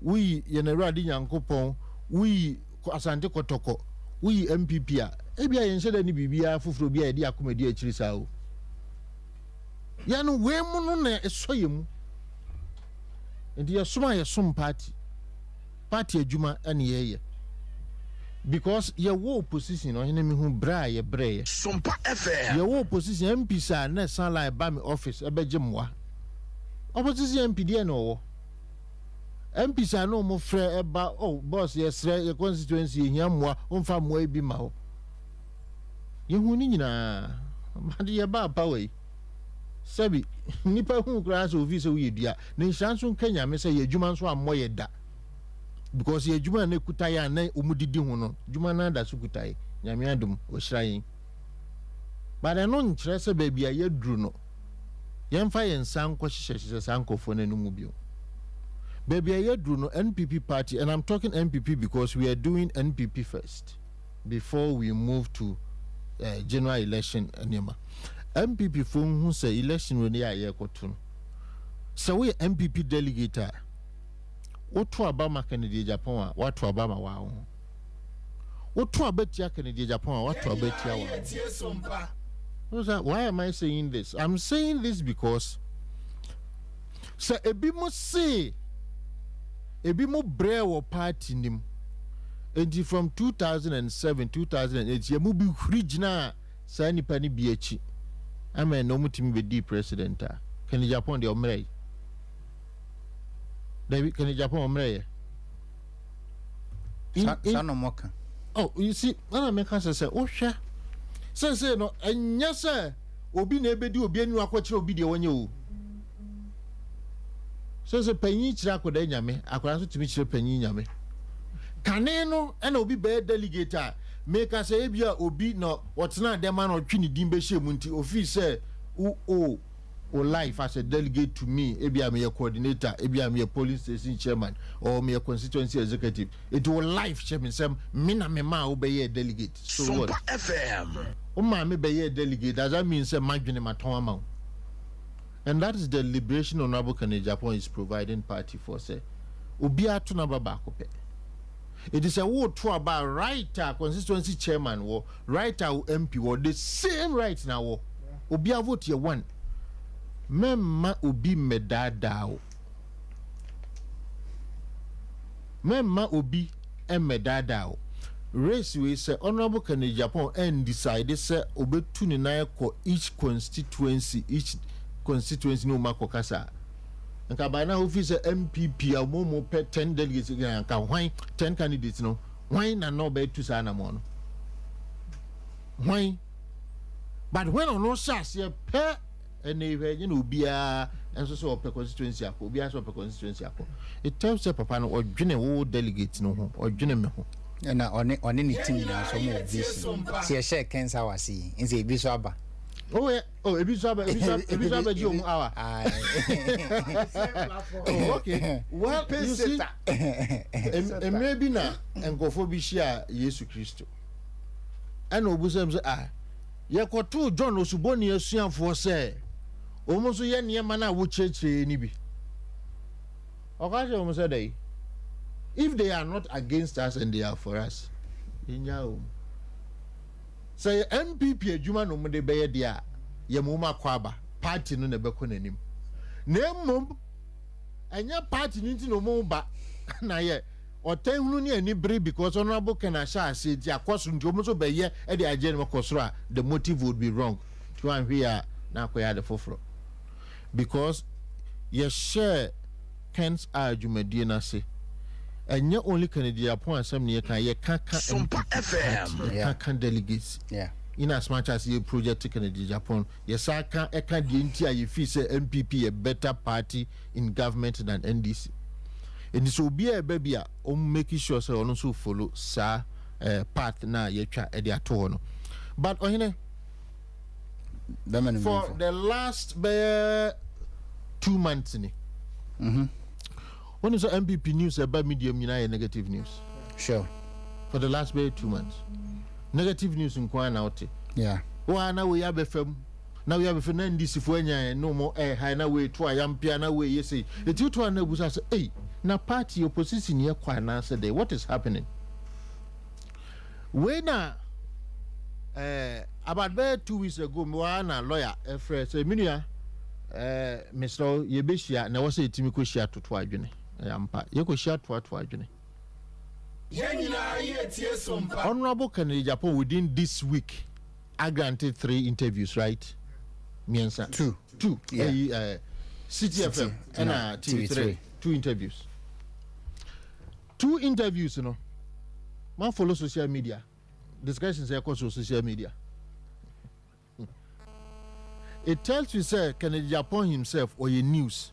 We Yeneradi Yankopon, we Asante Kotoko, we MPP, Ebia Yenshada ni Bibia, Fufrobia, Dia Comedia Chirisao. Yanu, where Monone is soyum. And dear Suma, some party Juma and ye. Because your war position or enemy who bra ye bray. SOMPA FM. Your war position MP sa ne sound like Bami office, a Bejamwa. Opposition MPD no. MPs are no more fair about boss, yes, your constituency in Yamwa, on farm way be mao. Yahunina, Madia Bapaway. Sabi, Nipper who grass of visa with ya, then Shanson Kenya may say a Juman swam moye da. Because ye Juman ne Kutaya ne Umudi Dihono, Jumana da Sukutai, Yamiadum was trying. But I know Tressa baby a ye druno. Yamfire and San Quashes as uncle for an umubio. Baby, I drew no NPP party, and I'm talking NPP because we are doing NPP first before we move to general election. MPP phone who say election when they are here. So we MPP delegate. What to Obama Kennedy Japan? What to Obama? Wow. What to Abetia Kennedy Japan? What to Abetia? Why am I saying this? I'm saying this because so ebi must say. Ebi mo brewo party nim. Enti from 2007, 2008, ye mo bi hurigina sa nipa ni bi echi. Amen no mutimi be di president a. Kennedy Japan de omrey. David Kennedy Japan omrey. Sa no moka. oh you see na make us say oh hwe say no enya say obi na ebedi obi anu akwakire obi de wonye o say panyi kire akoda nyame akoda so timi kire panyi nyame kane no na obi be delegate a make us say ebia obi no wotena dem na otwe ni din be hyem nti ofi say o life as a delegate to me ebia me coordinator ebia me police station chairman or me constituency executive it will life chairman sem me na me ma wo be delegate so what FM o ma me be delegate that means say madwene maton ama. And that is the liberation Honorable KENNEY AGYAPONG is providing party for say obi ato na baba akope. It is a word to about writer constituency chairman or writer MP or the same right now obi a vote ye one memma obi medadao memma obi medadao race we say Honorable KENNEY AGYAPONG and decide say obetu ni na ko each constituency no makokasa nka by now office MPP a momo pe 10 delegates nka hwan 10 candidates no hwan na no be tu sa na mo no hwan but when on no shas ye pe ene we you know bia enso so pe constituency akọ bia so pe constituency akọ it tells you papa no odwene wo delegate no ho odwene me ho na one ni team na so mo obisi si e share cancer wasi nse ebi so aba ebi so aba ji omu awa okay well you see maybe na enkofo bi share Yesu Kristo ana obusem say yekoto John Osuboni asuafo say omuso ye niema na wo chechire ni bi okaje omu say dey if they are not against us and they are for us inya say MPP adwuma no mo de beye dia ye mo ma kwaba party no na beko nanim na mom anya party nti no mo ba na ye otanhunu ni ani bere because Honorable KENNEY sha say dia koso nti omo so beye e de agye no kosoro the motive would be wrong to an here na akoya the foforo because ye share Ken's adwumadie na say enya only KENNEY AGYAPONG asem ne kan ye kaka SOMPA FM kaka delegates in as much as ye project KENNEY AGYAPONG yes I can the entire you feel say MPP a better party in government than NDC and so be a baby a making sure say on so follow sa path na ye twa e de ato no but ohine for the last 2 months ni when is the MPP news about medium negative news? Sure. For the last 2 months. Negative news in Kwana out. Yeah. Oh, now we have a film. Now we have a Fernandez if when no more high now way to a young piano way. You say, the two to one was say, hey, now party opposition here Kwana said, what is happening? When about 2 weeks ago, Moana lawyer, a friend say, Minia, Mr. Yebeshia, now was a Timiko share to Twajune. You could share to Twajune. Honorable KENNEY AGYAPONG within this week, I granted 3 interviews, right? Miensa. 2. Yeah. City FM and TV3. 2 interviews. 2 interviews, you know. Man follow social media. Discussions across social media. It tells you, sir, KENNEY AGYAPONG himself or your news.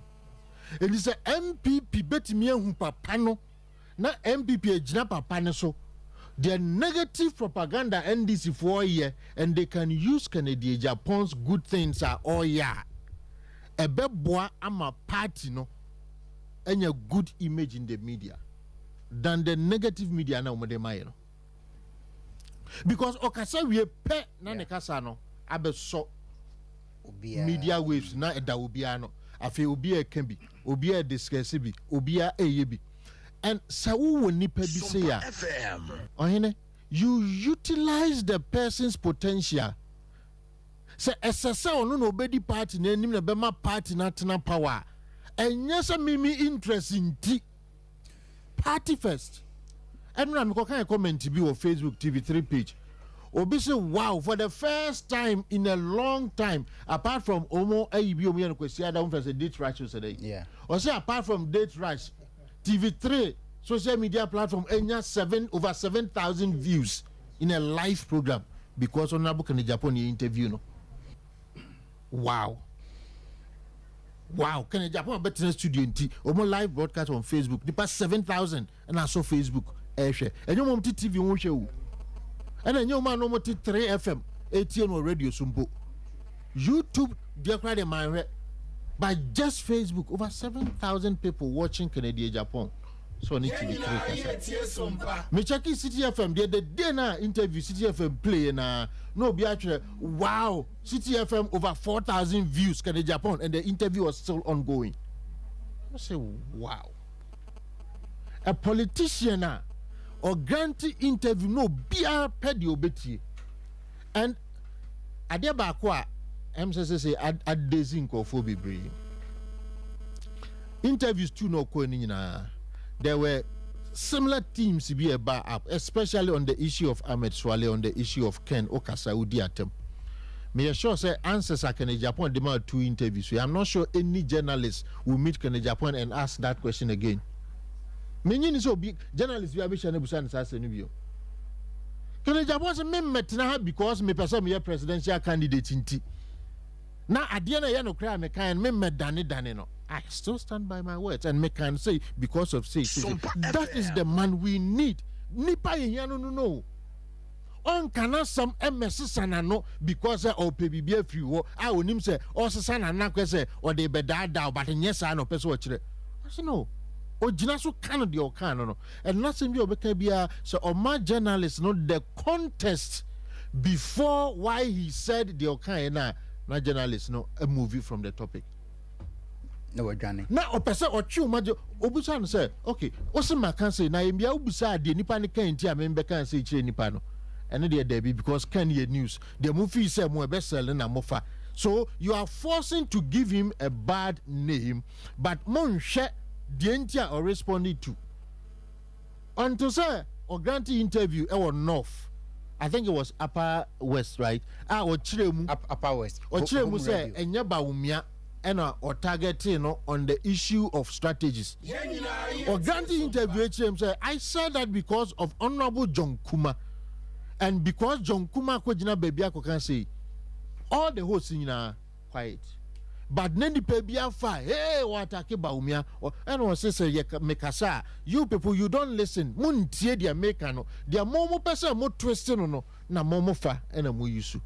It is a MPP betimi ehu papa no na MPP ejina papa ne so the negative propaganda NDC for year and they can use KENNEY AGYAPONG's good things are all yeah ebeboa ama party no enya good image in the media than the negative media na umode mai no because okasa we pe na ne kasa no abeso media waves na eda obia no afi obi e kan bi obi e discuss bi obi a eye bi and sawu nipa bi say ya ohene you utilize the person's potential say esesa ono no obedi party na nim na be ma party na tena power enya say mimi interest in party first and na me kan comment bi on Facebook TV3 page obi say wow for the first time in a long time apart from omo ayibi omo yan kwesi ada first date rush today or say apart from date rush TV3 social media platform over 7,000 views in a live program because Honorable Kennedy Agyapong interview no. Wow. Kennedy Agyapong better studio nti omo live broadcast on Facebook the past 7,000 and I saw Facebook ehwe enyo mom TV won hwe wo and enyo man no mo 3 FM 18 on radio sumpo YouTube dia kra de man by just Facebook over 7,000 people watching Kennedy Agyapong. So I need to be clear. Me check City FM the day na interview City FM play na no be actually wow City FM over 4,000 views Kennedy Agyapong and the interview was still ongoing. I say wow. A politician or granting interview no be a pedio beti and adia ba kwa MCC at dezinko for be brave. Interviews too no ko ni na. There were similar teams to be a bar up, especially on the issue of Ahmed Swale, on the issue of Ken Okasa Udiatem. May I sure say answers are Kennedy Agyapong demand 2 interviews. I'm not sure any journalist will meet Kennedy Agyapong and ask that question again. Many so big journalists we have been busan sa senubio. Kennedy Agyapong say me metna because me person me presidential candidate inti. Na adiana ya no kra me kan me medane no. I still stand by my words and make can say because of say that is the man we need. Nipa ye no. On kana some MS sanano because o pebibia free wo a onim say o sesana na kwese o de bedada but nyesa no pese o kire. I say no. O gina so kan de o kan no. And nothing be obeka bia so o ma journalist no the contest before why he said the o kan na journalist no a movie from the topic. No Johnny. Na opese ochi umaje obusa no say okay osi maka say na yembia obusa de nipa ne kan ti amembe kan say kire nipa no ene de debi because can ye news the movie say mo be sell na mofa so you are forcing to give him a bad name but monhwe de ntia or responded to until say or granting interview e was north I think it was upper west right o kire mu upper west o kire mu say enye ba umia or targeting on the issue of strategies. Or granting interview say I said that because of Honorable John Kuma and because John Kuma Kojina baby can say all the hosts in quiet. But then the baby fire hey what take baumia and was say mekasa you people you don't listen mun tie dia make no dia momo person mo twisting no na momo fa and mo yusu.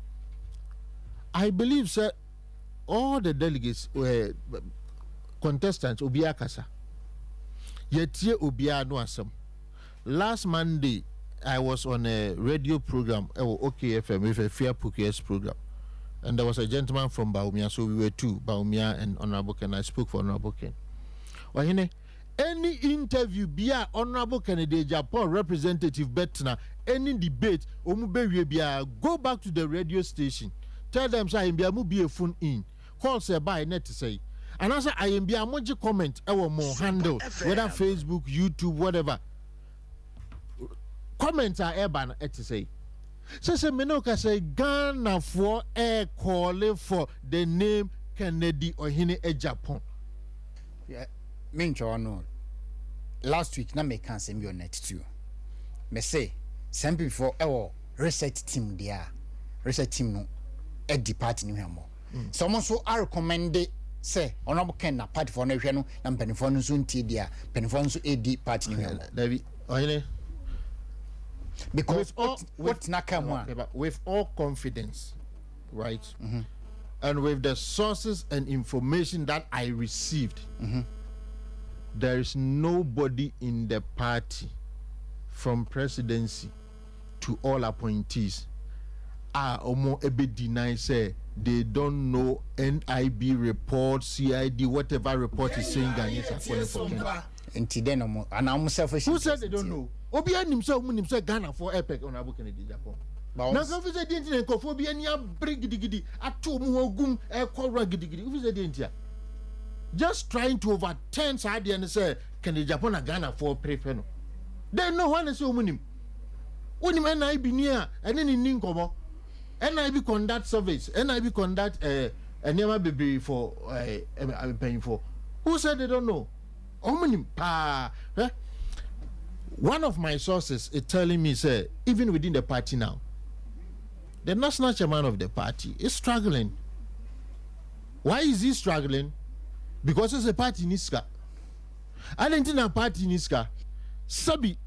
I believe sir all the delegates were contestants obia kasa yetie obia no asem. Last Monday I was on a radio program OKFM with a Fair Pukes program and there was a gentleman from Baumia so we were two Baumia and Honorable Ken. I spoke for Honorable Ken. Wahine any interview bia Honorable Kennedy Agyapong representative betna any debate omubewie bia go back to the radio station tell them say bia mu be a phone in call say by net say and answer I am be amoji comment our more handle whether Facebook YouTube whatever comments are urban et say say me no ka say Ghana for air calling for the name Kennedy Agyapong. Yeah me no last week na me can send me on net too me say some before our research team there research team no at the party ni hamo someone so I recommend say Honorable Ken na party for no hwe no na mpanifo no so ntie dia mpanifo no so edi party ni hamo David oyene because what nakamwa with all confidence right and with the sources and information that I received there is nobody in the party from presidency to all appointees omo ebe deny say they don't know NIB report, CID, whatever report is saying Ghanaians are calling for Kenya. Who said they don't know? Obi himself Ghana for epic on Honorable Kennedy Agyapong. Now go say the internet ko obi any break gidigidi ato mu ogum e kwora gidigidi. Who say the internet? Just trying to overturn side and say Kennedy Agyapong na Ghana for prefer no. They know when say omunim. Onim NIB near and then in nkomo. NIB conduct surveys. NIB conduct never be for paying for. Who said they don't know? Omunim pa. One of my sources is telling me, say, even within the party now, the national chairman of the party is struggling. Why is he struggling? Because it's a party niska. I didn't think a party niska. Sabi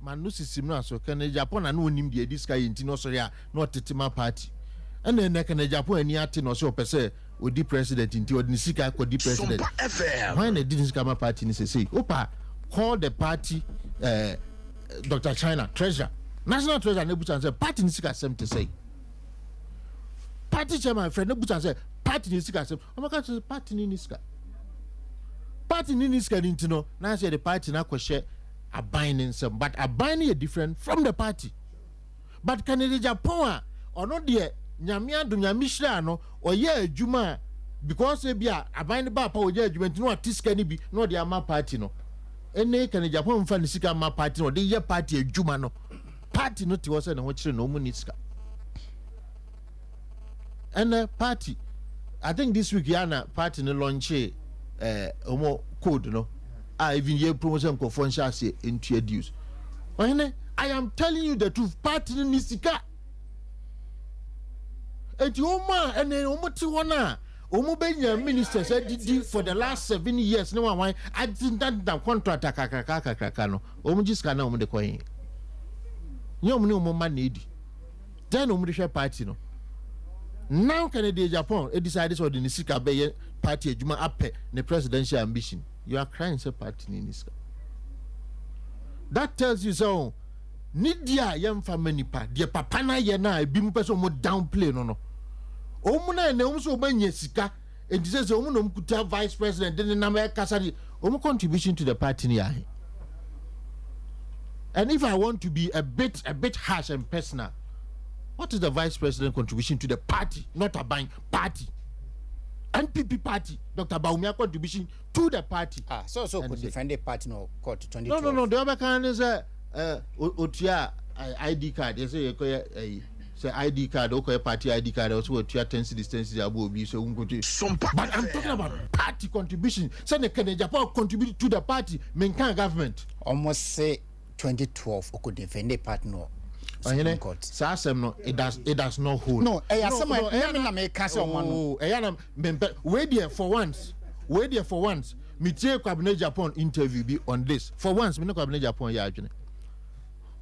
manusi simna so can Japan and no nim the diska intino soya not tetima party. And then can Japan any ati no so per se with the president in the nisika ko the president. Why they didn't come a party ni say opa call the party Dr. China treasurer. National treasurer nebutan say party nisika sem to say. Party chairman friend nebutan say party nisika sem. Omaka say party nisika. Party nisika intino na say the party na kwhye a binding some, but a binding is different from the party. But Kennedy Japan or not the Nyamia do Nyamishra no or ye Juma because they be a binding bar power judgment no artist can be no the ama party no. Any Kennedy Japan fan sika ma party no the year party a Juma no party no to us and what no muniska. And party, I think this week Yana party no launch omo code no. I even hear promotion conference introduce. I am telling you the truth. Party nisika. And you and then Omotiwana, Omobenya minister said for the last 7 years. No one I didn't that contract kakakakakano. Omojiskana om the coin. You no more need. Then Omrisha party no. Now Kennedy Japan decided for the Nisika Bay party Juma Ape the presidential ambition. You are crying so party in this. That tells you so. Nidia yam family pa. Dia papana yena bim person mo downplay no. Omuna na omso banye sika. And says omuno mkuta vice president then na me kasari. Omu contribution to the party ni ahe. And if I want to be a bit harsh and personal, what is the vice president contribution to the party, not a bank party? NPP party, Dr. Baumia contribution to the party. So could defend the party no court 2012. No. The other kind is Otia ID card. They say say ID card. Okay, party ID card. Also Otia 10 citizens above be so but I'm talking about party contribution. So the Kennedy Japan contribute to the party, maintain government. Almost say 2012 could defend the party no. No, it does not hold. No, wait there for once. Me take Cabinet Japan interview be on this. For once, me no Cabinet Japan ya adwene.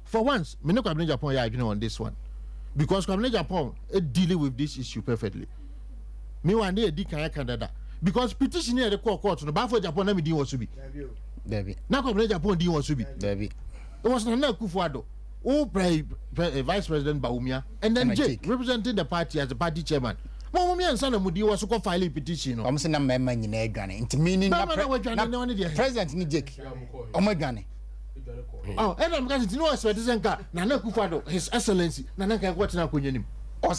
For once, me no Cabinet Japan ya adwene on this one. Because Cabinet Japan dealing with this issue perfectly. Me one day di kan Canada. Because petition here the court no ba for Japan na me din was to be. Baby. Na Cabinet Japan din was to be. Baby. It was Nana Akufo-Addo. Vice President Baumia, and then Jake representing the party as the party chairman. Baumia and Sana Mudi was to file a petition. I'm saying, I'm in a meaning President ni Jake. Oh my God. Oh, and I'm going to know Nana Akufo-Addo, His Excellency, Nana Akufo-Addo.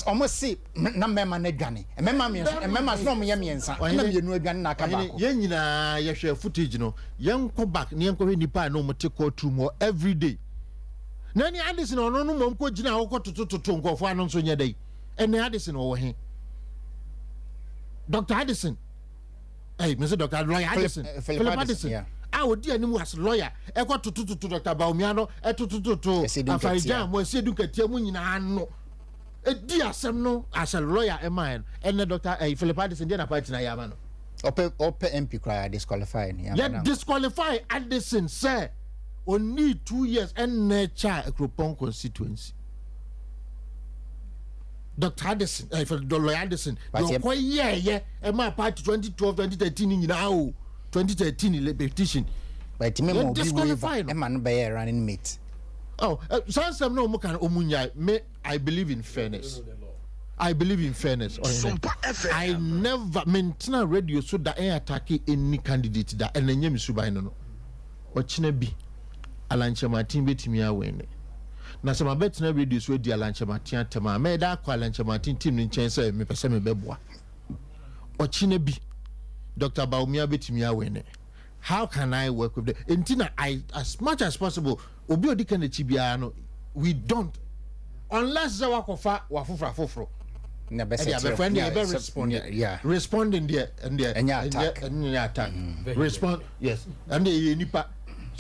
Almost see Namma Negani. And Memma's no Yamians. I know you know Ganaka. Yenina, you share footage, no. Young come back, Nianko Nipa, no Matiko 2 more every day. Nani Addison or no mom ko jina wo to go for anonso nya day. And Addison over here. Dr. Addison. Hey, Mr. Dr. Lawyer Addison. Philip Addison. Yeah. I would dear him as lawyer. E ko to Dr. Baumiano, e to Afarija mo se du katia mu nyina no. E di asem no as a lawyer e man. And Dr. Philip Addison dey na party na yama no. Ope MP cry disqualify ni. Yeah, disqualify Addison sir. Only 2 years and nature a Kropon constituency. Dr. Addison, for Dr. Addison, and my party 2012, 2013 in now 2013 petition. But me disqualified. A man by a running mate. Oh, some no more can Omunya. I believe in fairness. I believe in fairness. I never maintain radio so that I attack any candidate that and then you subino. What be? Alanche Martin betimi awene na se mabet na radio so di Alanche Martin atema me da kwa Alanche Martin team ni nchen se me pese me beboa ochine bi Dr. Baumia betimi awene. How can I work with them? Entina I as much as possible obi odi kan chibia no we don't unless za wakofa wafufra na best responding there and there attack respond yes and the nipa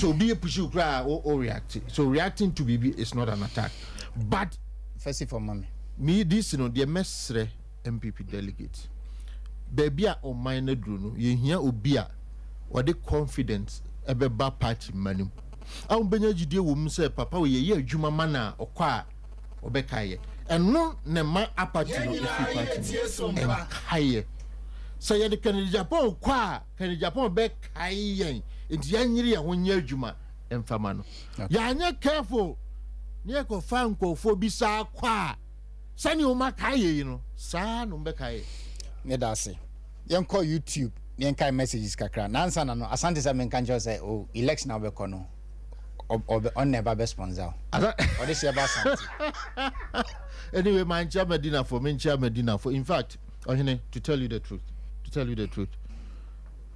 So be a push you cry or react. So reacting to BB is not an attack. But first for mommy. Me this the mesre MPP delegate. Baby o minor druno, ye hear obia or the confidence ebeba party manum. I'll be a Judea woman say, Papa, ye Juma mana or qua or bekaye. And no, nema apatino if you party and kaye. So ye the Kennedy Japan qua, Kennedy Japan bekaye. It's Yaniri when ye Juma and Famano. Yanya careful. Near ko fan ko for bisa qua. Sani o makaye, you know. San umbekaye. Nedase. Yon call YouTube. Yon kai messages kakra. Nansa na no. Asante sa menkanjo say oh election na obeko no. On never be sponsor. Or this year something. Anyway, my Medina for Medina for. In fact, to tell you the truth,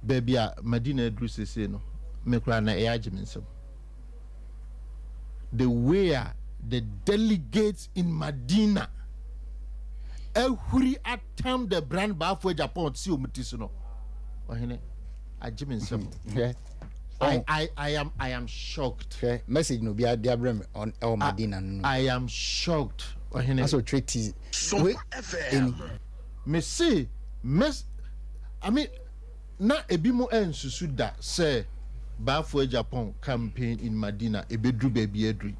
baby, Medina Drew say no. Me cry na eajiminso. The way the delegates in Medina every attempt the brand bar for Japan see umutiso no. Yeah. I am shocked. Okay. Message no be a diagram on El Medina. I am shocked. That's what treaty. SOMPA FM. Me say, I mean, na ebimo ensusu da say Bafo Japan campaign in Medina ebedru baby edru.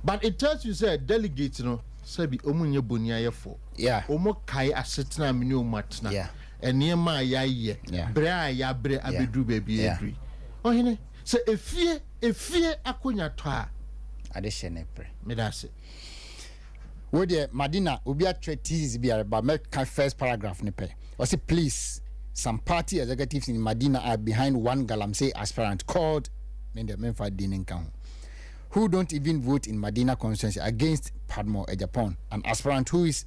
But it tells you say delegates no say bi omunye bonia yefo. Yeah. Omo kai asetna mini omatna. Yeah. Enema ayaye. Yeah. Bra ya bre abedru baby edru. Ohine say efie akonya to a ade hye pre. Me da say. Wo de Medina obi a treaties bi about make first paragraph ne pe. O say please some party executives in Medina are behind one Galamsey aspirant called Menfa Dininkan, who don't even vote in Medina constituency against Padmo Ejapon, an aspirant who is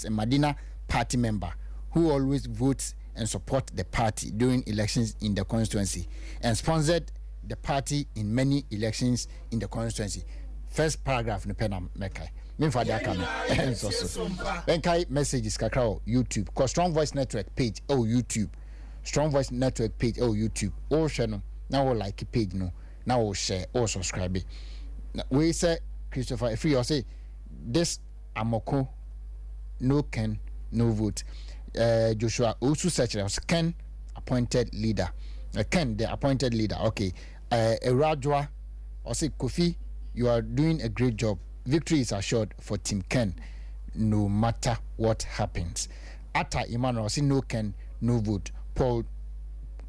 a Medina party member who always votes and support the party during elections in the constituency and sponsored the party in many elections in the constituency. First paragraph in Penam Mekai. Menfa Diakano. So. Benkai messages kakao YouTube. Cause Strong Voice Network page. Oh YouTube. Strong Voice Network page. Oh YouTube. Oh share no. Now we'll like page no. Now we'll share. Oh subscribe. We say Christopher. If you say this Amoko, no Ken, no vote. Joshua also search was Ken appointed leader. Ken the appointed leader. Okay. Rajwa or say Kofi, you are doing a great job. Victory is assured for Team Ken, no matter what happens. Atta Emmanuel say no Ken, no vote. Paul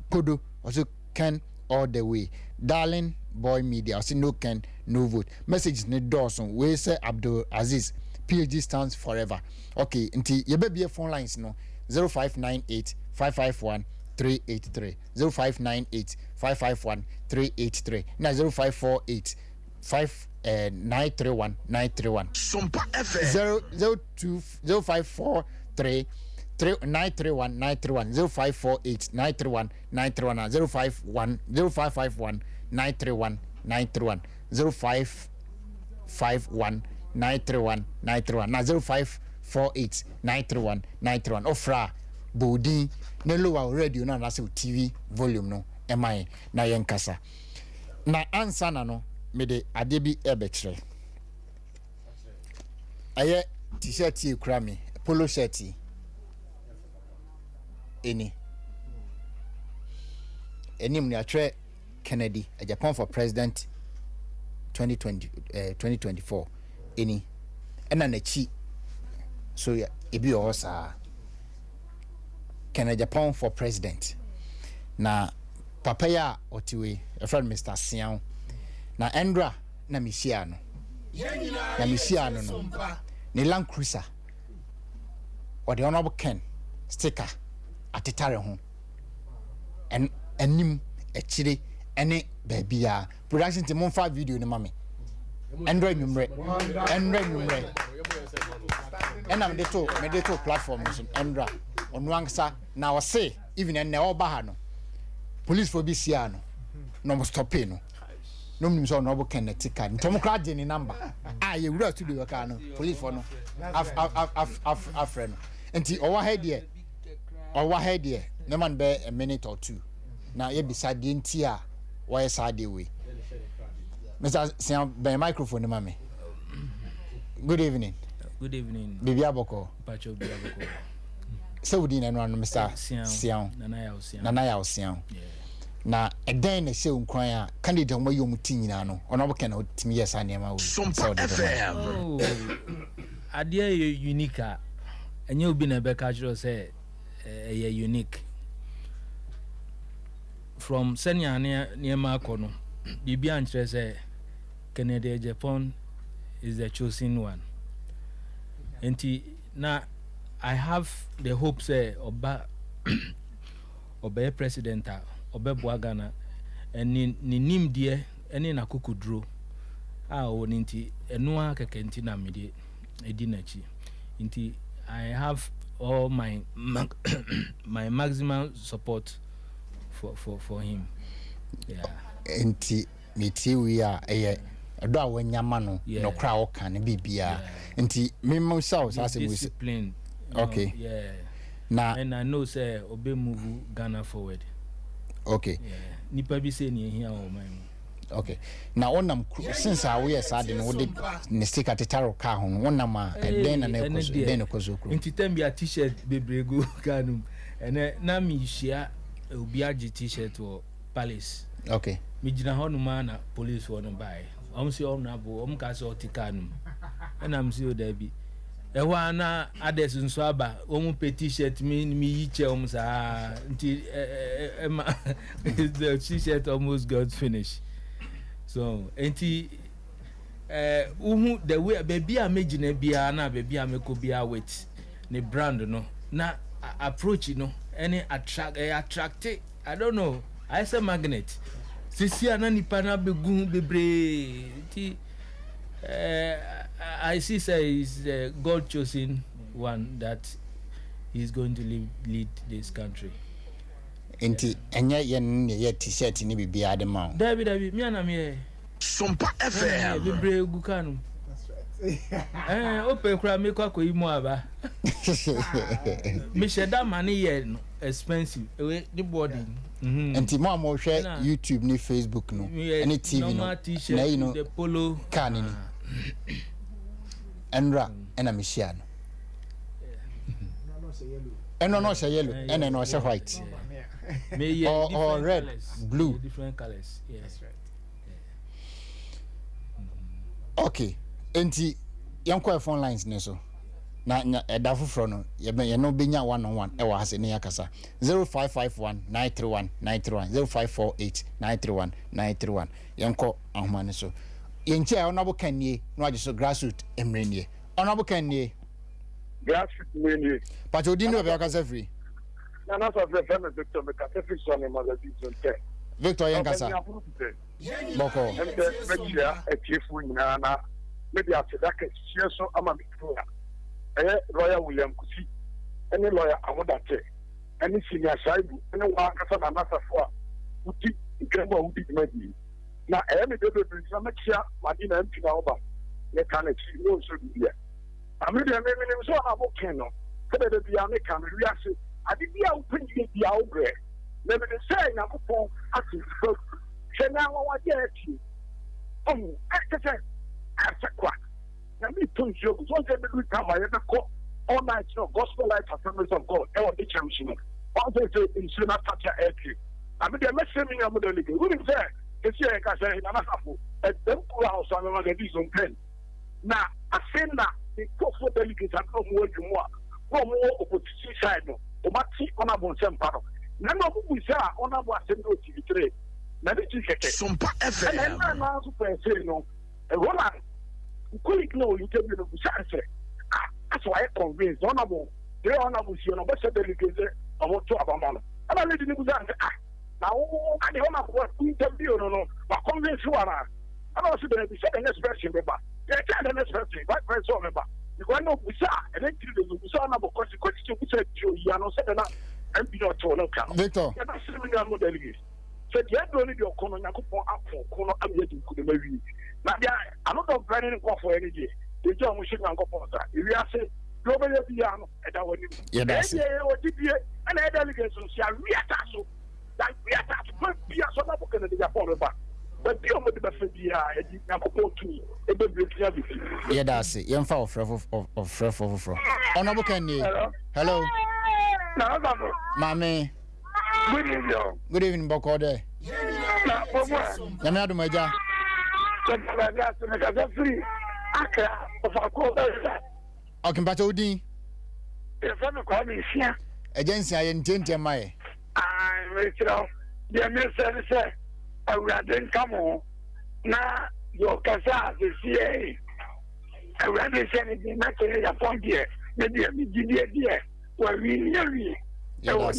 Kodo also Ken all the way. Darling Boy Media say no Ken, no vote. Message ne Dawson. We say Abdul Aziz. PhD stands forever. Okay, until you be phone lines no 0598 551 383 0598 551 383 now 0548 931 931 SOMPA FM 00543 931 931 0548 931 931 051 0551 931 931 0551 931 931 na 0548 931 931 ofra bodi ne lower radio na say TV volume no emai na yenkasa na answer na no me de ade bi ebekire aye t-shirt e kura me polo shirt eni enim ni atwe Kennedy Japan for president 2024 eni ena na chi so ebi o sa Kennedy Japan for president na papa ya otiwe a friend Mr. Sian na Endra na Misiano no ni Land Cruiser or the honorable Ken sticker atetare ho en anim echire ene babia production team on 5 video ni mame Endra numre ena me de to platform so Endra onwansa na o say even en na oba ha no police for Bisiano no stop no no nim so no Ken netika ntom kra je ni number ye wura studio ka no police for no afre no enti owa head here no man be a minute or two na ye beside the ntia why side way. Mr. Siam, by microphone, mammy. Good evening. Good evening. Baby Aboko. Pacho Biaboko. So din and one Mr. Siam. Nanaya Siam. Na a den a show cry candidate where you mutinano or no can out me yes I never SOMPA FM. Oh, idea unique. And you've been a backer say unique. From Senya near Marcono, Bibian say Kennedy Agyapongs is the chosen one. And now I have the hope say Oba president Oba Ghana and ni nim die ene na kukudro a woni nti eno aka kenti na mede edinachi nti I have all my maximum support for him. Yeah. Nti meti we are do a wanyama no no kra o kan bibia nti memo south as we discipline. Okay. Yeah. Na and I know say obe move Ghana forward. Okay. Yeah. Nipa bi say ni here o man. Okay. Na onam since we are sad no de ne stick atitaro car ho onam a den na den ko so kro. Nti tem bia t-shirt bebrego kanum. Ene na mi share obi agi t-shirt wo Palace. Okay. Mi gina ho no ma na police wo no bai. Si na bo ka so tikanum. And I'm see there be. Ewa na others nso aba omu pe t-shirt mi yi che sa nti the t-shirt almost got finished. So enti uhu the way baby a megina bia na baby a meko bia with ne brand no na approach no any attract I don't know I say magnet sisi ana nipa na begu bebre ti I see say is God chosen one that he's going to lead this country. Enti enya ye t-shirt ni bibia de ma. David me ana me SOMPA FM. Bebre gu kanu. Open kura me kwa imu aba. Me sheda money ye no expensive. The body. Enti mo hwe YouTube ni Facebook no. Any TV no. Na you know the polo can ni. Enra ena mishia no. Eno no say yellow, eno no say white. Or red, colors, blue. Different colors. Yeah. That's right. Okay. Enti yanko phone lines ne so. Na eda foforo no ye no benya 1-on-1 e wa hase ne yakasa 0551 931 931 0548 931 931 yanko ahoma ne so. Yenche honorable Kennedy no ajiso grassroots emrenie. Honorable Kennedy grassroots emrenie. But odi no be yakasa free. Na na so friend Victor me ka fix on e magazine so Victor yankasa. Boko. Media e chiefu nyina na media sedaka chie so ama Victoria. Lawyer William Kusi, any lawyer Amodate, any senior Shaibu, any one person and Nasafua, Uti, Grandma Uti Medi. Now, I am a baby, some extra, Madina and Pinaoba, they can achieve no so be. I mean, the name so I'm okay no. So that the American reaction, I did the open the outbreak. Never the same, I'm upon acting. So now I get you. Oh, I said, after quack. Na me tun joke so say me come I ever call all night no gospel life assemblies of God e won the championship all say in Sina Tatia Airfield I mean the message me am the league who say e see e ka say na masafo e dem kula house am ma get this on pen na asena the for delegates and no more opposition side no o ma ti ona bon sempa no na no bu say ona bo asena TV3 na the keke SOMPA FM na na so say no e Roland quick no you tell me no say that's why I convinced honorable they honorable see no but say delegate about to abamano and I let you say now I the honorable interview no but convince you and I also be say the next person be back they tell the next person right person so be back because no we say and then you say honorable consequence you say you are no say na MP not to no come Victor that's the delegate so the only the kono nyakopon afọ kono amyedi ku de mawi na dia another very important for any day the job we should nyakopon sa if you say global bia no e da woni yeah that's it o dibie and e delegation sia we ataso that we ataso bia so na boke na dia for ba Yeah, that's it. Young foul of Frefo. Honorable Kenny. Hello. Mammy. Good evening, Bokode. Yamadu Maja. Okay, but Odi. Agency, I intend to my. I'm Rachel. The minister I didn't come on. Now, your Casa, the CA. I rather send it in my point here. Maybe a dear, where we near you. Yeah,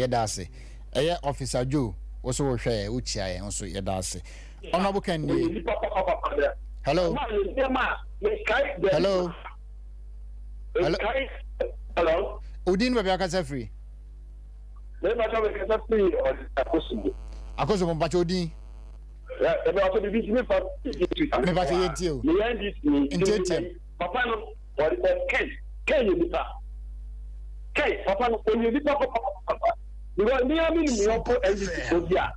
that's it. Officer Joe also share which I also yeah, that's it. Honorable Kenny. Hello. Hello. Hello. Udin Babiaka free. Akoso mpacho Udin. Yeah, about the business for me ba ye tio. Papa no what is Ken you be Ken papa no when you be papa because me am in me opo NDC odia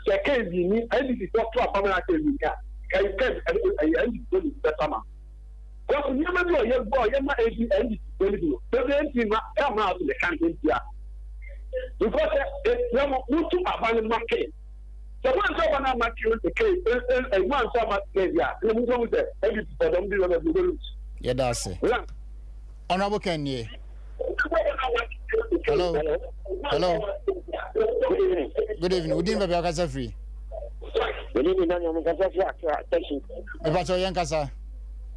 se Ken bi ni NDC talk to papa na Ken bi ka Ken NDC go be better man because me am do ye boy ye ma NDC go be so the NDC ma come out the campaign here because you mo to papa no market. So one job on my the case, and one time at Kenya, and we go there. Every for them, the yeah, that's it. Honorable Kenny. Hello. Hello. Good evening. Udin Babiaka free. Good evening, I'm Thank Babacho Yankasa.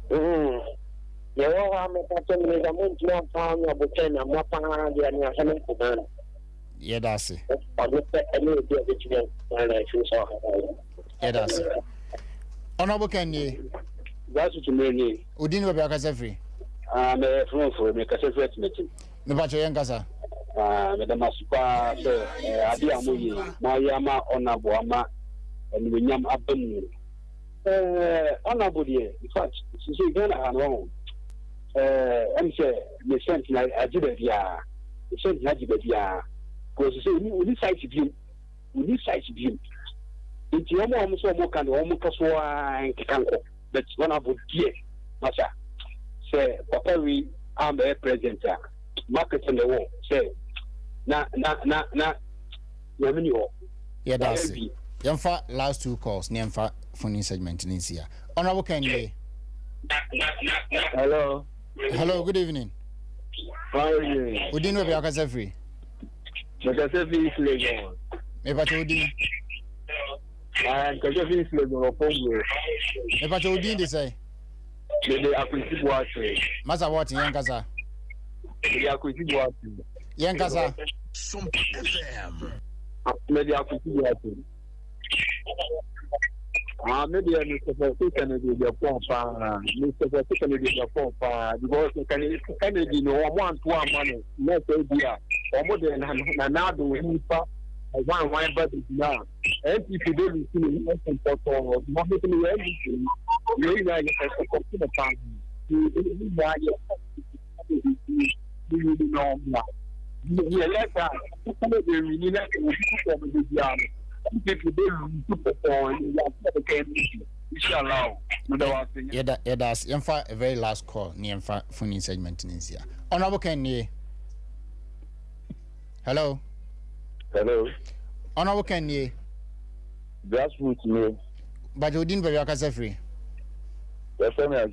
You know, I'm a person with a month long time of the 10 and more pound than yeah, that's it. Yeah, that's it. Honorable Kenny. That's what you mean. Udin Babiaka free. I'm a phone for me, because it's meeting. Babacho Yankasa. Madam Masupa, Adiamu, Mayama, Onabuama, and William Aben. Honorable, in fact, since you don't have wrong, I'm saying, the sense I did it, yeah. The sense I did it, yeah. Because you say, we decide to view. It's your mom, so more can almost and Kanko. That's one of the dear, Masha. Say, Papa, we are the president, market on the wall. Say, na, revenue. Yeah, that's it. Yamfa last two calls, Nyamfa phone segment in here. Honorable Kenny. Hello. Hello, good evening. How are you? We didn't know about Free. Makasefi is Lagos. Me pato Udin. Makasefi is Lagos. Me pato Udin de say. Me akwiti boate. Masa what yankasa? Me akwiti boate. Yankasa. SOMPA FM. Me akwiti boate. Maybe Mr. Kennedy the pompa. Mr. Kennedy the pompa. Because Kennedy no one to one money. Not idea. Or more than Nanado Nipa. One body now. And if you don't see anything for not making anything, you know, you computer time. You know, you elect that. You need to people yeah, that's a very last call near phone segment in here. Honorable Kenny. Hello. Honorable Kenny. Grassroots me. But you didn't be free. That's why I'm a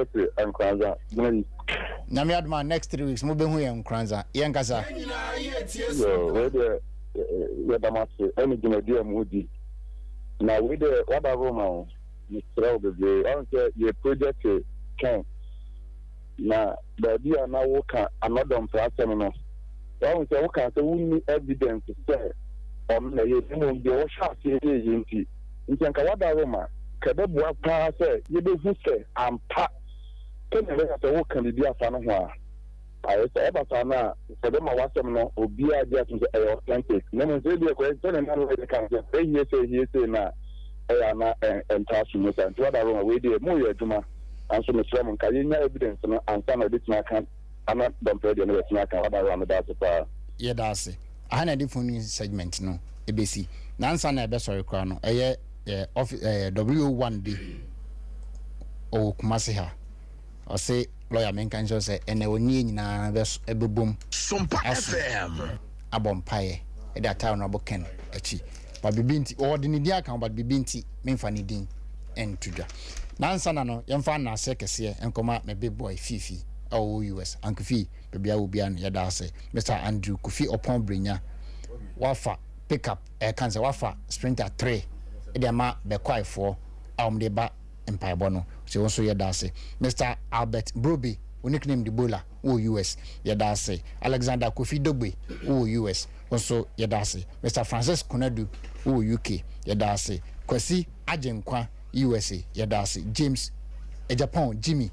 free and Kranza. Namiadma next 3 weeks, moving here in Kranza. Yankasa. Anything a dear moody. Now, with the other woman, Mr. Elbe, I don't care your project can. Now, the idea now work another person. I don't say, okay, so we need evidence to say, the shop here is empty. You can go other woman, Kadabua Pa say, you do say, I'm packed. Can you have to work on the dear son? I say, Ebatana, for them, I was no, or be a just authentic. Never say the question and another way can say, now, and pass you with and what I want away there, more Juma, and so Miss Ramon, can you know evidence and some of this can. I'm not done for the snack and other around the yeah, that's it. I had a different segment, no, ABC. Nansan, I best sorry, Crown, W1D. o kumase ha o say lawyer men kan say ene oni nyina ebebom SOMPA FM abompaye e da town no boken achi ba bibinti o de ni dia kan ba bibinti memfa ni din entudwa nansa na no yemfa na ase kese enkoma me big boy fifi o US ankofi bebia obi an yeda ase Mr Andrew Kofi Opon Brenya wafa pick up kanse wafa sprinter 3 e de ma be kwaifo de ba empire no so won so yeda ase Mr Albert Broby nickname the Bola US yeda ase Alexander Kofi Dogbe US also yeda ase Mr Francis Konadu UK yeda ase Kwasi Ajenkwa USA yeda ase James Ejapon Jimmy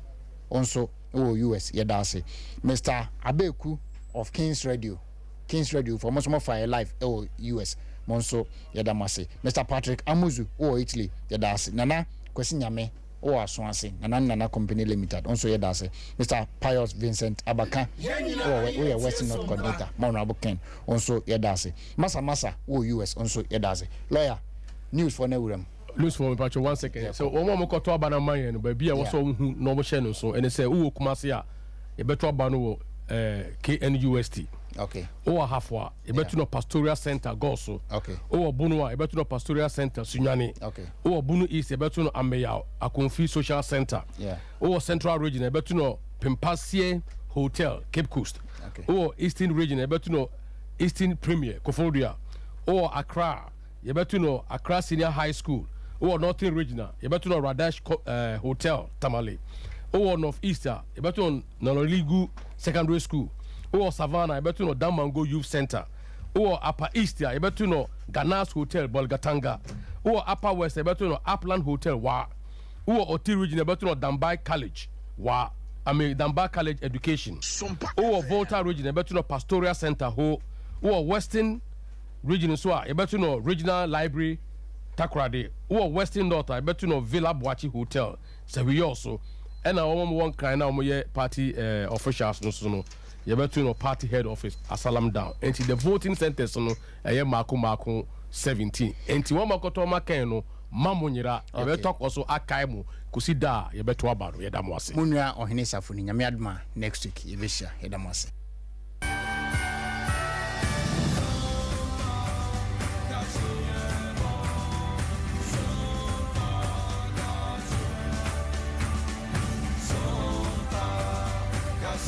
also US yeda ase Mr Abeku of Kings Radio for most of fire live US monso yeda mase Mr Patrick Amuzu Italy yeda ase Nana Kwasi Nyame Aswanse Nana Company Limited also yeda ase Mr Pius Vincent Abaka we are Western North Coordinator Honorable Ken also yeda ase Masa US also yeda ase lawyer news for Newram lose for me patch 1 second so one more koto aba na man no ba bia wo so hu no mo share no so ene say wo kumase a e beto aba no KNUST okay o hafwa e beto no pastoral center goso okay o bunu a e beto no pastoral center sunyane okay o bunu east e beto no ameya akonfi social center yeah o central region e beto no Pimpasie Hotel Cape Coast okay o eastern region e beto no Eastern Premier Kofodia o Accra e beto no Accra Senior High School o Northern Regional e beto no Radash Hotel Tamale o North Easter e beto no Nololigu Secondary School o Savannah e beto no Damango Youth Center o Upper Easter e beto no Ganas Hotel Bolgatanga o Upper West e beto no Upland Hotel wa o Oti Region e beto no Dambai College wa Dambai College Education o Volta Region e beto no Pastoral Center ho o Western Region so e beto no Regional Library Takrade o Western North e beto no Villa Boachi Hotel so we also and na one kind na ye party officials no so no ye beto no party head office asalam down and the voting centers no ye mako 17 and one makoto makan no mamonyira ye beto also akai mu kusi da ye beto abaro ye damwase munua ohene safo ni nyame adma next week ye besha ye damwase